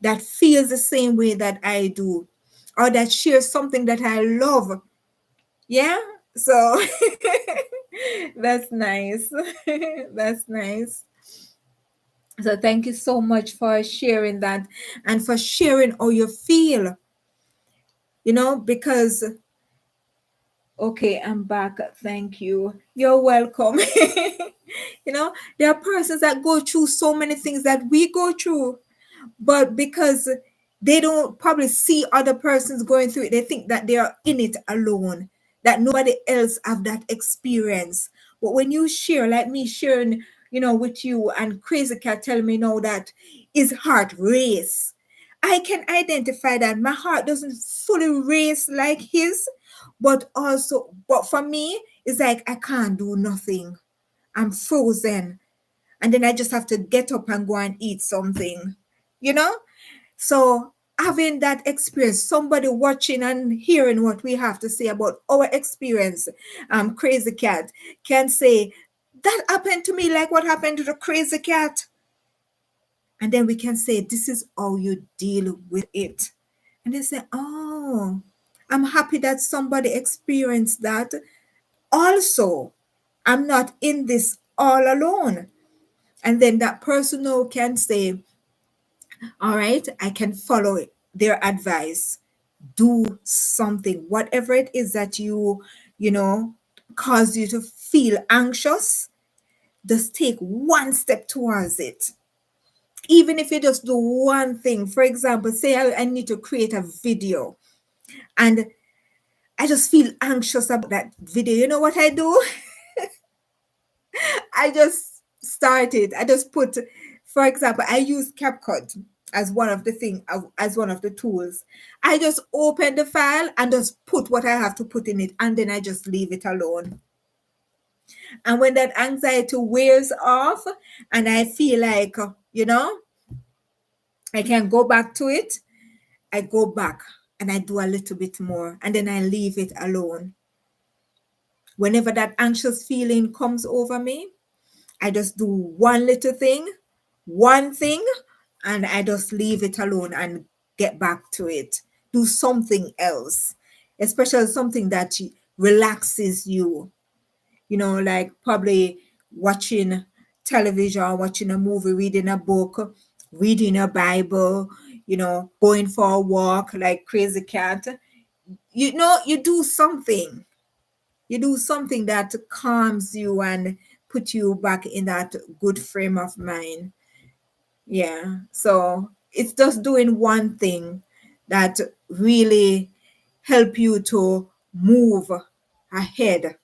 that feel the same way that I do, or that share something that I love. Yeah. So that's nice. That's nice. So thank you so much for sharing that and for sharing how you feel, because Okay, I'm back. Thank you. You're welcome. There are persons that go through so many things that we go through, but because they don't probably see other persons going through it, they think that they are in it alone, that nobody else have that experience. But when you share, like me sharing, with you, and Crazy Cat telling me now that his heart race, I can identify that my heart doesn't fully race like his, but for me, it's like I can't do nothing. I'm frozen. And then I just have to get up and go and eat something, you know? So having that experience, somebody watching and hearing what we have to say about our experience, Crazy Cat can say, that happened to me like what happened to the Crazy Cat. And then we can say, this is how you deal with it. And they say, oh, I'm happy that somebody experienced that. Also, I'm not in this all alone. And then that person now can say, all right, I can follow their advice, do something, whatever it is that you know, cause you to feel anxious, just take one step towards it. Even if you just do one thing, for example, say I need to create a video and I just feel anxious about that video. You know what I do? I just started. I just put, for example, I use CapCut as one of the thing as one of the tools. I just open the file and just put what I have to put in it, and then I just leave it alone. And when that anxiety wears off, and I feel like I can go back to it, I go back and I do a little bit more, and then I leave it alone. Whenever that anxious feeling comes over me, I just do one thing, and I just leave it alone and get back to it. Do something else, especially something that relaxes you, like probably watching television, watching a movie, reading a book, reading a Bible, going for a walk like Crazy Cat. You do something. You do something that calms you and put you back in that good frame of mind. Yeah. So it's just doing one thing that really help you to move ahead,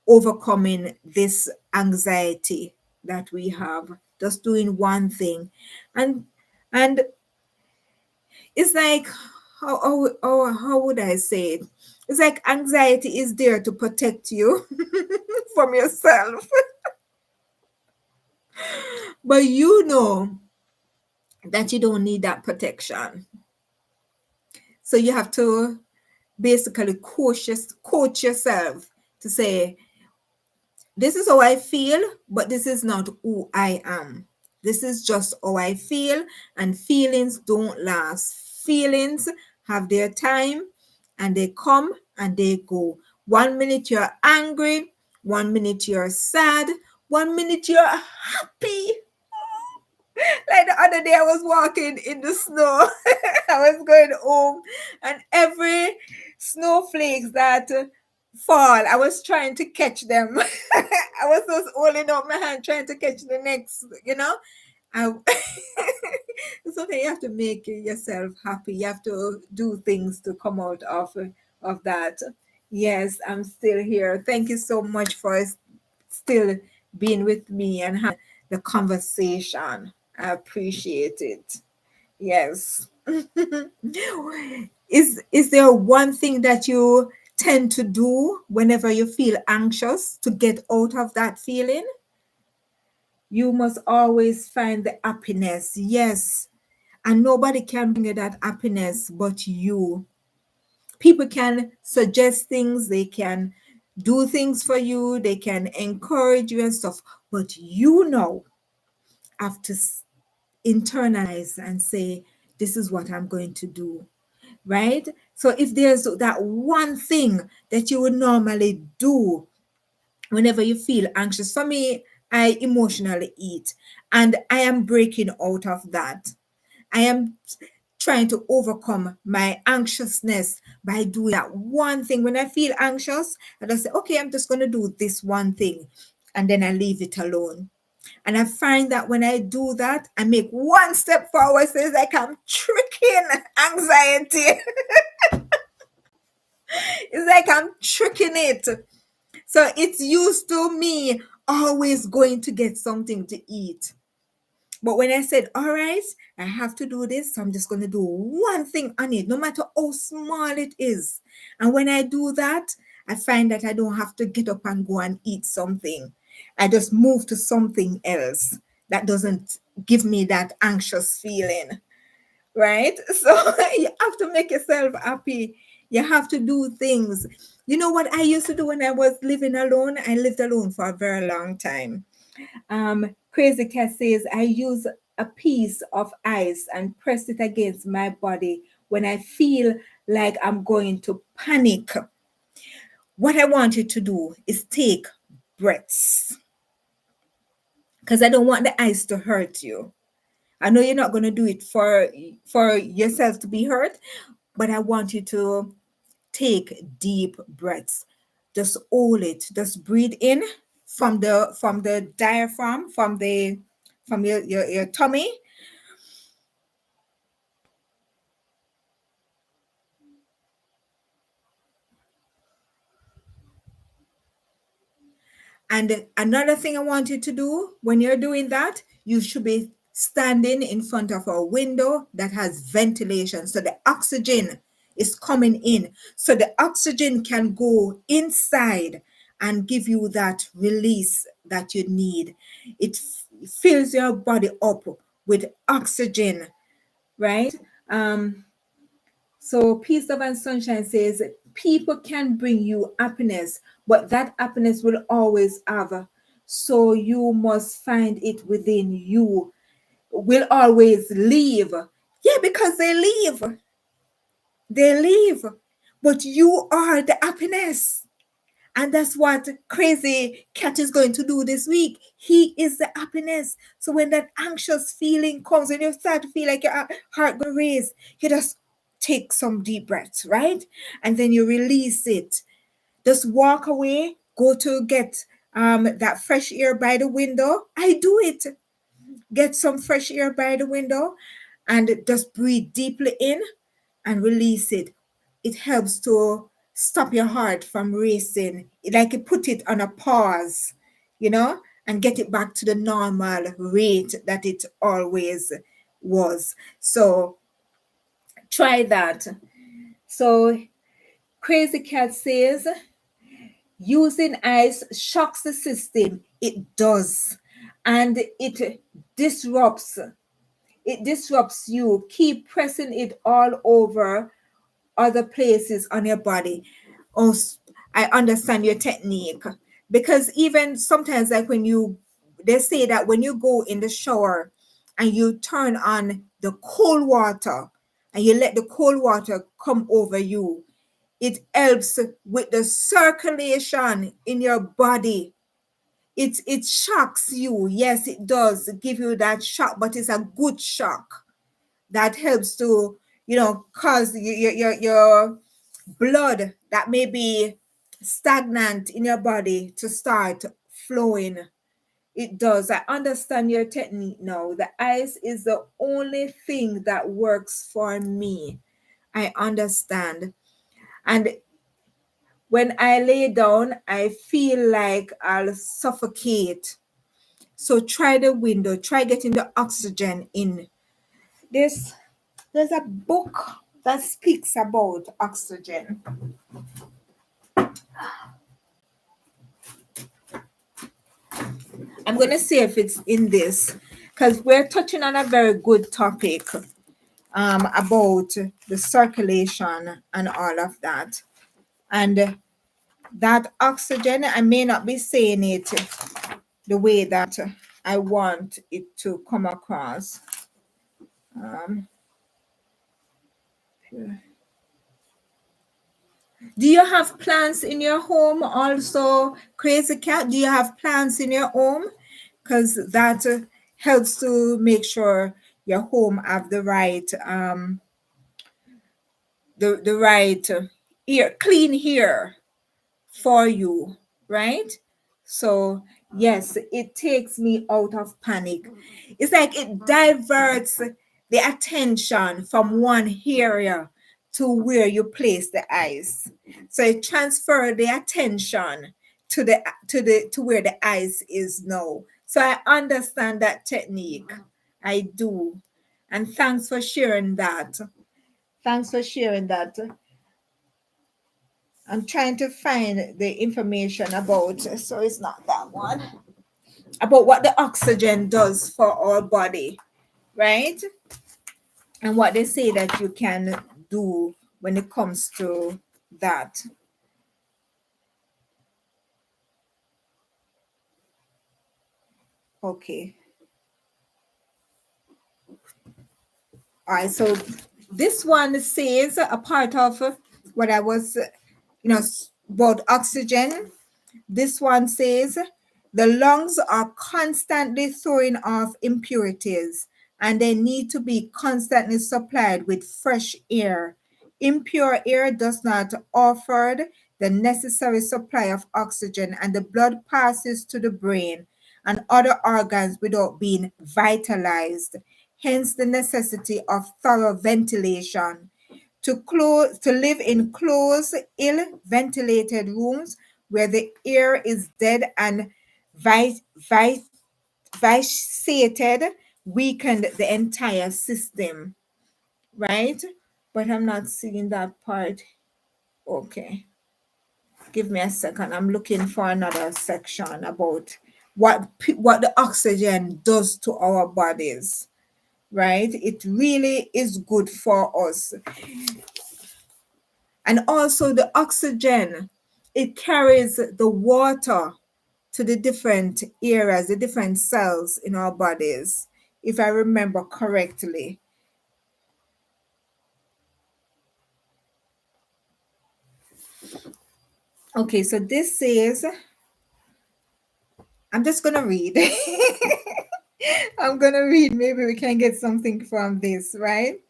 overcoming this anxiety that we have. Just doing one thing. And it's like how would I say it? It's like anxiety is there to protect you from yourself. But you know that you don't need that protection. So you have to basically coach yourself to say, this is how I feel, but this is not who I am. This is just how I feel, and feelings don't last. Feelings have their time, and they come and they go. 1 minute you're angry, 1 minute you're sad, 1 minute you're happy. Like the other day, I was walking in the snow. I was going home, and every snowflakes that fall, I was trying to catch them. I was just holding up my hand, trying to catch the next. I, it's okay. You have to make yourself happy. You have to do things to come out of that. Yes, I'm still here. Thank you so much for still being with me and having the conversation. I appreciate it. Yes. Is there one thing that you tend to do whenever you feel anxious to get out of that feeling? You must always find the happiness. Yes. And nobody can bring you that happiness but you. People can suggest things, they can do things for you, they can encourage you and stuff, but have to internalize and say, this is what I'm going to do, right? So if there's that one thing that you would normally do whenever you feel anxious, for me, I emotionally eat, and I am breaking out of that. I am trying to overcome my anxiousness by doing that one thing. When I feel anxious, I just say, okay, I'm just going to do this one thing. And then I leave it alone. And I find that when I do that, I make one step forward. So it's like I'm tricking anxiety. It's like I'm tricking it. So it's used to me always going to get something to eat. But when I said, all right, I have to do this, so I'm just going to do one thing on it, no matter how small it is. And when I do that, I find that I don't have to get up and go and eat something. I just move to something else that doesn't give me that anxious feeling, right? So you have to make yourself happy. You have to do things. You know what I used to do when I was living alone? I lived alone for a very long time. Crazy Cat says, I use a piece of ice and press it against my body when I feel like I'm going to panic. What I want you to do is take breaths because I don't want the ice to hurt you. I know you're not going to do it for yourself to be hurt, but I want you to take deep breaths. Just hold it. Just breathe in from the diaphragm, from your tummy. And another thing I want you to do when you're doing that, you should be standing in front of a window that has ventilation. So the oxygen is coming in. So the oxygen can go inside and give you that release that you need. It fills your body up with oxygen, right? Um, so Peace, Love, and Sunshine says, people can bring you happiness, but that happiness will always have. So you must find it within you. Will always leave. Yeah, because they leave. They leave. But you are the happiness. And that's what Crazy Cat is going to do this week. He is the happiness. So when that anxious feeling comes and you start to feel like your heart going to race, you just take some deep breaths, right? And then you release it. Just walk away, go to get that fresh air by the window. I do it. Get some fresh air by the window and just breathe deeply in and release it. It helps to stop your heart from racing. Like you put it on a pause, and get it back to the normal rate that it always was. So try that. So Crazy Cat says, using ice shocks the system. It does. And disrupts it disrupts you. Keep pressing it all over other places on your body. Oh, I understand your technique. Because even sometimes, like they say that when you go in the shower and you turn on the cold water and you let the cold water come over you, it helps with the circulation in your body. It shocks you. Yes, it does give you that shock, but it's a good shock that helps to, cause your blood that may be stagnant in your body to start flowing. It does. I understand your technique now. The ice is the only thing that works for me. I understand. And when I lay down, I feel like I'll suffocate. So try the window, try getting the oxygen in. There's there's a book that speaks about oxygen. I'm going to see if it's in this because we're touching on a very good topic about the circulation and all of that. And that oxygen, I may not be saying it the way that I want it to come across. Um, do you have plants in your home also, Crazy Cat? Do you have plants in your home? Because that helps to make sure your home have the right the right ear, clean ear for you, right? So, yes, it takes me out of panic. It's like it diverts the attention from one area to where you place the eyes. So it transfers the attention to where the eyes is now. So I understand that technique. I do. And thanks for sharing that. Thanks for sharing that. I'm trying to find the information about, so it's not that one, about what the oxygen does for our body, right? And what they say that you can do when it comes to that. Okay. All right. So this one says a part of what I was, about oxygen. This one says the lungs are constantly throwing off impurities and they need to be constantly supplied with fresh air. Impure air does not offer the necessary supply of oxygen, and the blood passes to the brain and other organs without being vitalized. Hence, the necessity of thorough ventilation. To live in closed, ill ventilated rooms where the air is dead and vi- vi- vitiated weakened the entire system, right? But I'm not seeing that part. Okay, give me a second. I'm looking for another section about what the oxygen does to our bodies, right? It really is good for us. And also the oxygen, it carries the water to the different areas, the different cells in our bodies, if I remember correctly. Okay, so this says, I'm just going to read. I'm going to read. Maybe we can get something from this, right?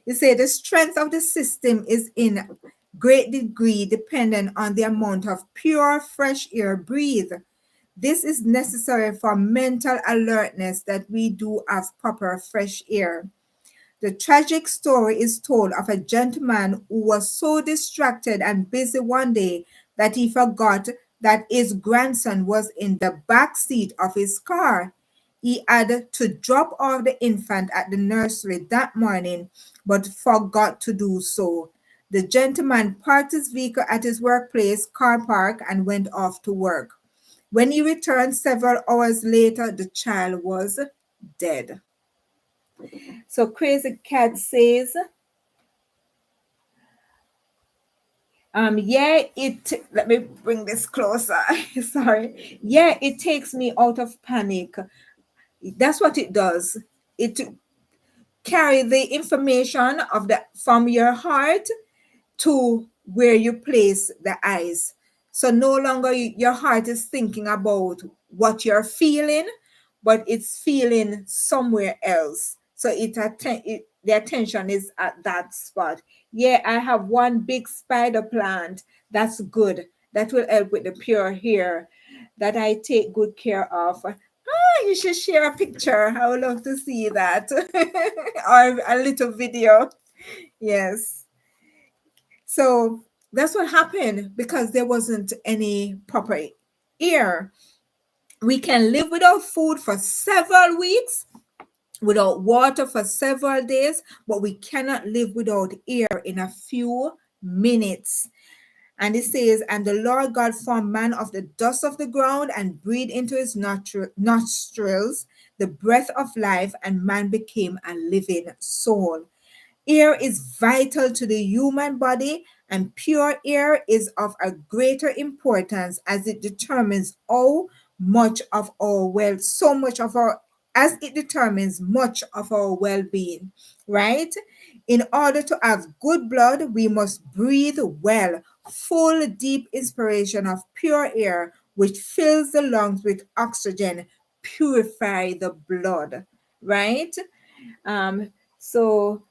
You say the strength of the system is in great degree dependent on the amount of pure, fresh air breathed. This is necessary for mental alertness that we do have proper fresh air. The tragic story is told of a gentleman who was so distracted and busy one day that he forgot that his grandson was in the back seat of his car. He had to drop off the infant at the nursery that morning, but forgot to do so. The gentleman parked his vehicle at his workplace car park and went off to work. When he returned several hours later, the child was dead. So Crazy Cat says, yeah, let me bring this closer. Sorry. Yeah, it takes me out of panic. That's what it does. It carry the information of the from your heart to where you place the eyes. So no longer your heart is thinking about what you're feeling, but it's feeling somewhere else. So the attention is at that spot. Yeah, I have one big spider plant. That's good. That will help with the pure hair that I take good care of. You should share a picture. I would love to see that. Or a little video. Yes. So that's what happened because there wasn't any proper air. We can live without food for several weeks, without water for several days, but we cannot live without air in a few minutes. And it says, and the Lord God formed man of the dust of the ground and breathed into his nostrils the breath of life, and man became a living soul. Air is vital to the human body, and pure air is of a greater importance as it determines how much of our well, so much of our, as it determines much of our well being, right? In order to have good blood, we must breathe well, full, deep inspiration of pure air, which fills the lungs with oxygen, purify the blood, right? So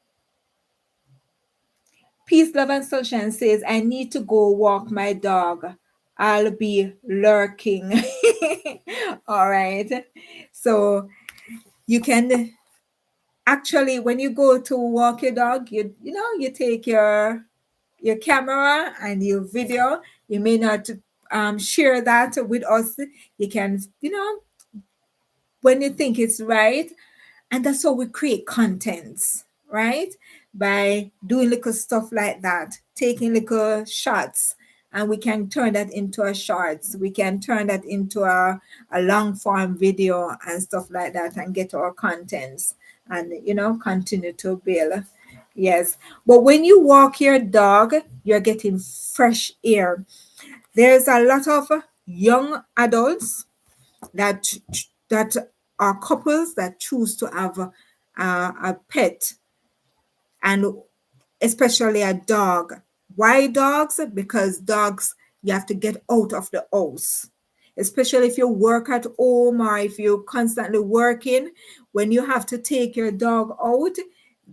Peace, Love, and Sunshine says, I need to go walk my dog. I'll be lurking. All right. So you can actually, when you go to walk your dog, you take your camera and your video. You may not share that with us. You can, when you think it's right. And that's how we create contents, right? By doing little stuff like that, taking little shots, and we can turn that into a shorts. We can turn that into a long form video and stuff like that and get our contents and, continue to build. Yes. But when you walk your dog, you're getting fresh air. There's a lot of young adults that that are couples that choose to have a pet, and especially a dog. Why dogs? Because dogs, you have to get out of the house, especially if you work at home or if you're constantly working. When you have to take your dog out,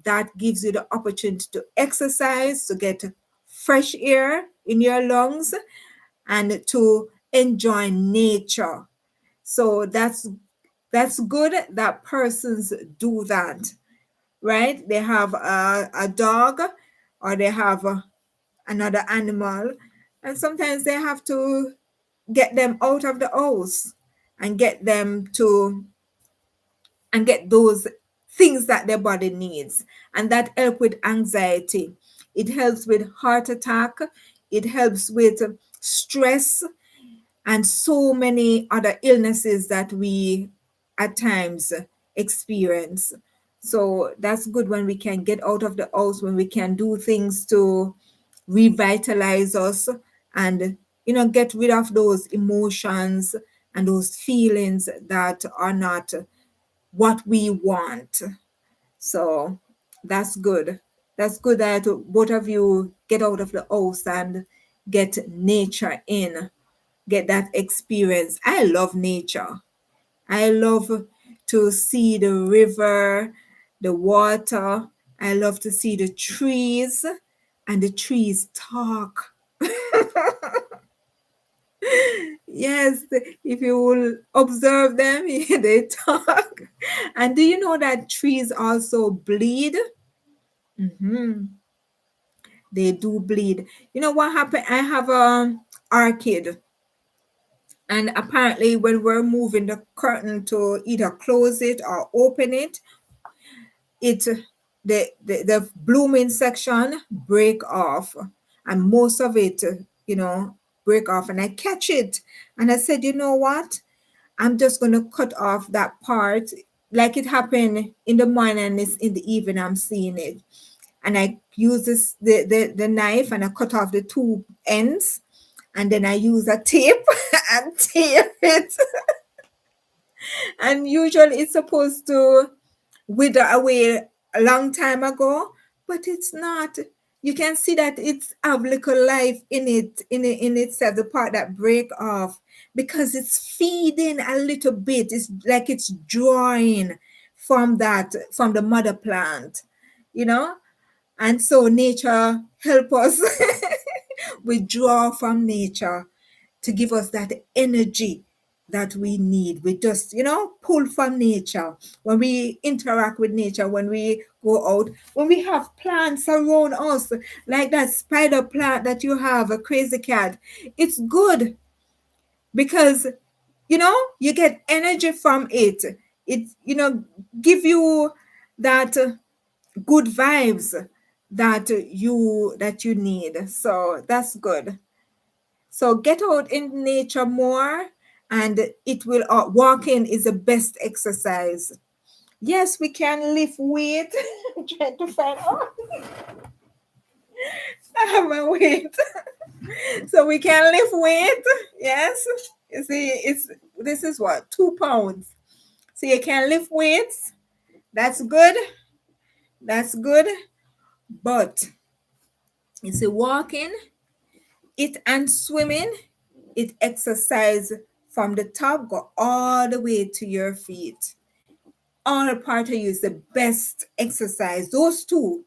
that gives you the opportunity to exercise, to get fresh air in your lungs, and to enjoy nature. So that's good that persons do that, right? They have a dog, or they have another animal, and sometimes they have to get them out of the house and get them to and get those things that their body needs, and that help with anxiety. It helps with heart attack. It helps with stress and so many other illnesses that we at times experience. So that's good when we can get out of the house, when we can do things to revitalize us and, get rid of those emotions and those feelings that are not what we want. So that's good. That's good that both of you get out of the house and get nature in, get that experience. I love nature. I love to see the river, the water. I love to see the trees, and the trees talk. Yes, if you will observe them, they talk. And do you know that trees also bleed? Mhm. They do bleed. You know what happened? I have a orchid. And apparently, when we're moving the curtain to either close it or open it, it the blooming section break off, and most of it, break off. And I catch it, and I said, you know what? I'm just gonna cut off that part, like it happened in the morning, and it's in the evening. I'm seeing it, and I use the knife, and I cut off the two ends, and then I use a tape and tape it. And usually it's supposed to wither away a long time ago, but it's not. You can see that it's have little life in it, in itself, the part that break off, because it's feeding a little bit. It's like it's drawing from the mother plant, you know. And so nature help us. We draw from nature to give us that energy that we need. We just, pull from nature. When we interact with nature, when we go out, when we have plants around us, like that spider plant that you have, a crazy cat, it's good because, you get energy from it. It, give you that good vibes that you need. So that's good. So get out in nature more, and it will, walking is the best exercise. Yes, we can lift weight. I'm trying to find, I have my weight. So we can lift weight. Yes. You see, this is what, 2 pounds. So you can lift weights. That's good. That's good. But you see, walking, it and swimming, it exercise from the top, go all the way to your feet. All part of you is the best exercise. Those two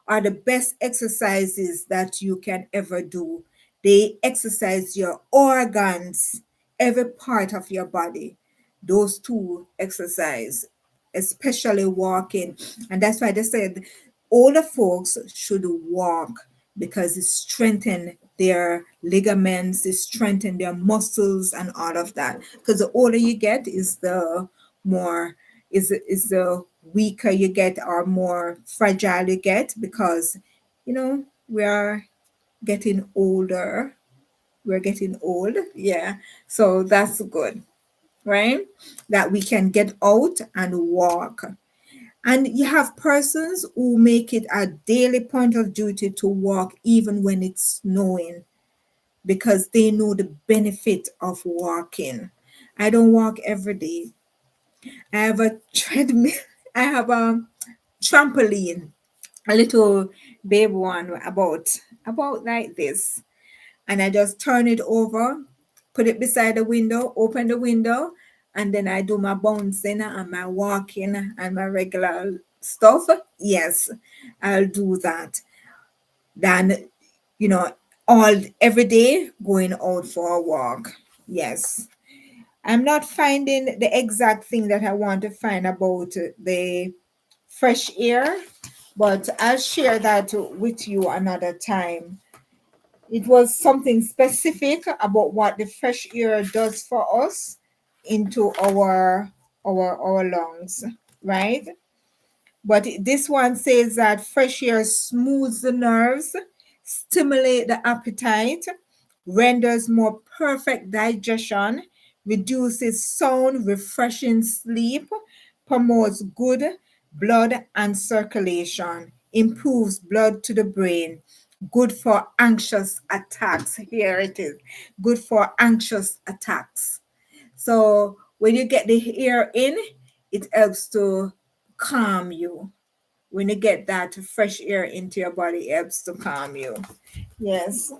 are the best exercises that you can ever do. They exercise your organs, every part of your body. Those two exercise, especially walking. And that's why they said older folks should walk because it strengthens their ligaments, it strengthens their muscles and all of that. Because the older you get is the more is the weaker you get or more fragile you get because we are getting older. We're getting old. Yeah. So that's good, right? That we can get out and walk. And you have persons who make it a daily point of duty to walk even when it's snowing because they know the benefit of walking. I don't walk every day. I have a treadmill. I have a trampoline, a little baby one about like this. And I just turn it over, put it beside the window, open the window, and then I do my bouncing and my walking and my regular stuff. Yes, I'll do that. Then, you know, all every day going out for a walk. Yes. I'm not finding the exact thing that I want to find about the fresh air, but I'll share that with you another time. It was something specific about what the fresh air does for us into our lungs, right? But this one says that fresh air smooths the nerves, stimulate the appetite, renders more perfect digestion, reduces sound, refreshing sleep, promotes good blood and circulation, improves blood to the brain, good for anxious attacks. Here it is. Good for anxious attacks. So when you get the air in, it helps to calm you. When you get that fresh air into your body, it helps to calm you. Yes,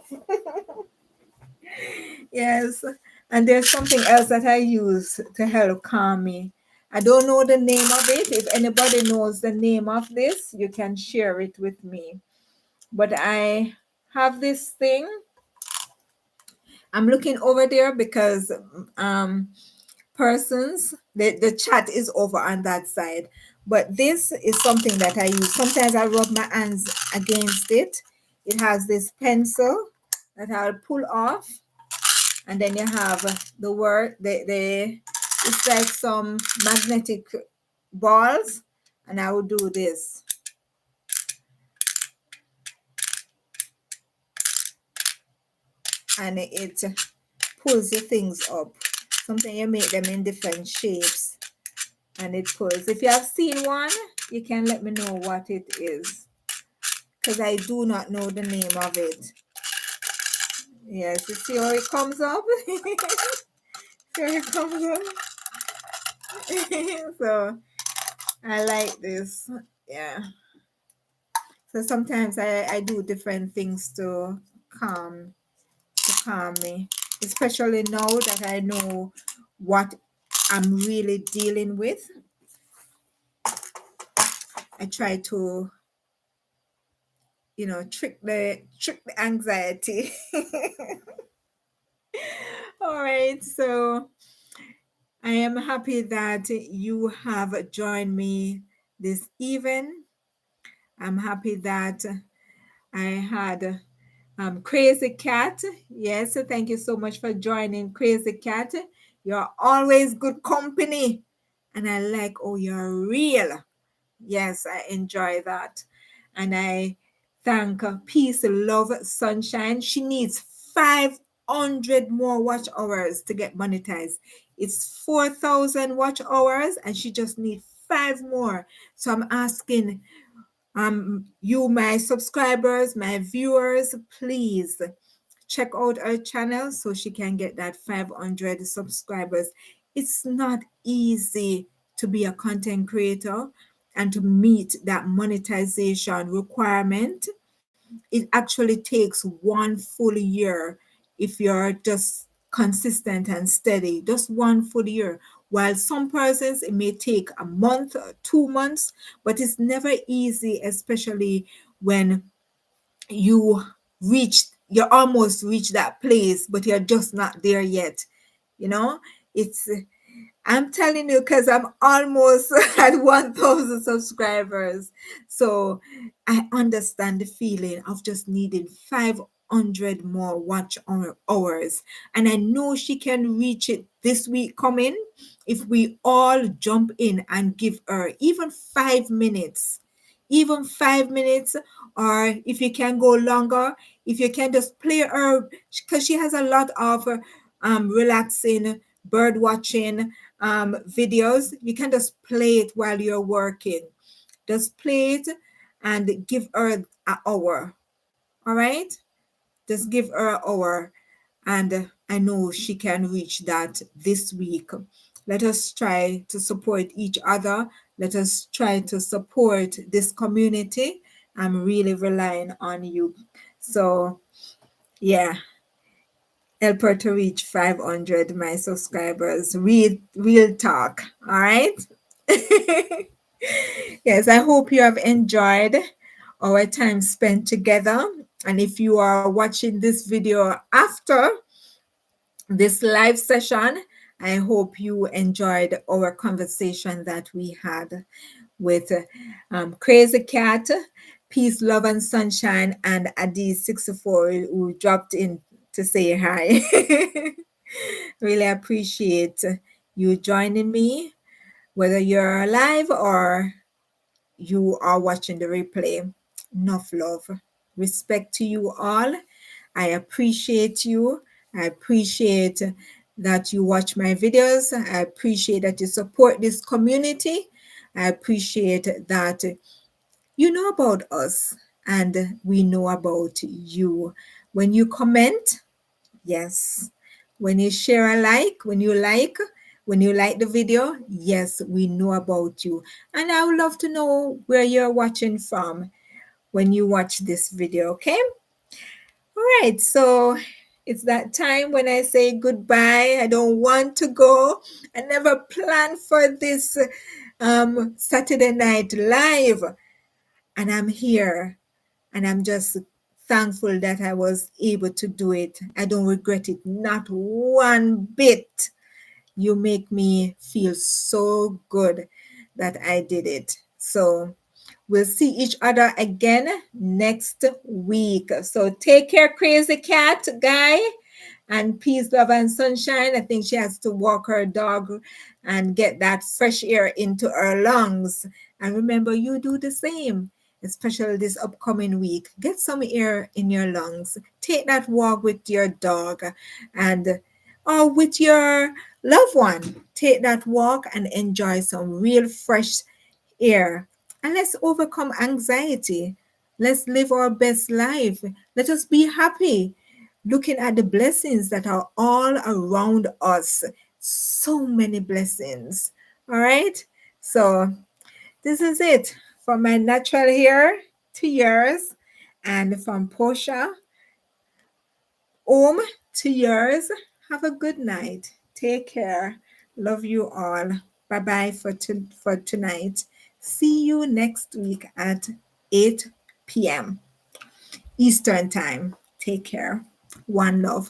yes. And there's something else that I use to help calm me. I don't know the name of it. If anybody knows the name of this, you can share it with me. But I have this thing. I'm looking over there because um persons the chat is over on that side, but this is something that I use. Sometimes I rub my hands against it. It has this pencil that I'll pull off, and then you have the word the it's like some magnetic balls, and I will do this, and it pulls the things up. Sometimes you make them in different shapes and it pulls. If you have seen one, you can let me know what it is because I do not know the name of it. Yes, you see how it comes up? See how it comes up? So I like this. Yeah. So sometimes I do different things calm to calm me. Especially now that I know what I'm really dealing with. I try to, trick the anxiety. All right, so I am happy that you have joined me this evening. I'm happy that I had Crazy Cat. Yes, so thank you so much for joining, Crazy Cat. You're always good company, and I like, oh, you're real. Yes, I enjoy that. And I thank Peace, Love, Sunshine. She needs 500 more watch hours to get monetized. It's 4,000 watch hours and she just needs 5 more. So I'm asking you, my subscribers, my viewers, please check out her channel so she can get that 500 subscribers. It's not easy to be a content creator and to meet that monetization requirement. It actually takes 1 full year if you're just consistent and steady, just 1 full year. While some persons, it may take a month or 2 months, but it's never easy, especially when you're almost reached that place, but you're just not there yet. You know, it's I'm telling you, because I'm almost at 1,000 subscribers. So I understand the feeling of just needing 500 more hours. And I know she can reach it this week coming if we all jump in and give her even 5 minutes. Even 5 minutes, or if you can go longer, if you can just play her, because she has a lot of relaxing bird watching videos. You can just play it while you're working. Just play it and give her an hour. All right? Just give her an hour. And I know she can reach that this week. Let us try to support each other. Let us try to support this community. I'm really relying on you. So, yeah, help her to reach 500 my subscribers. Real talk. All right. Yes, I hope you have enjoyed our time spent together. And if you are watching this video after this live session, I hope you enjoyed our conversation that we had with Crazy Cat, Peace, Love, and Sunshine, and Adi64, who dropped in to say hi. Really appreciate you joining me, whether you're live or you are watching the replay. Enough love. Respect to you all. I appreciate you. I appreciate that you watch my videos. I appreciate that you support this community. I appreciate that you know about us and we know about you. When you comment, yes. When you share a like, when you like the video, yes, we know about you. And I would love to know where you're watching from when you watch this video, okay? All right, so it's that time when I say goodbye. I don't want to go. I never planned for this Saturday night live, and I'm here, and I'm just thankful that I was able to do it. I don't regret it, not one bit. You make me feel so good that I did it. So we'll see each other again next week. So take care, Crazy Cat guy, and peace, love, and sunshine. I think she has to walk her dog and get that fresh air into her lungs. And remember, you do the same, especially this upcoming week. Get some air in your lungs. Take that walk with your dog and or with your loved one. Take that walk and enjoy some real fresh air. And let's overcome anxiety. Let's live our best life. Let us be happy looking at the blessings that are all around us. So many blessings. All right. So this is it from my natural hair to yours, and from Posha to yours. Have a good night. Take care. Love you all. Bye bye for tonight. See you next week at 8 p.m. Eastern Time. Take care. One love.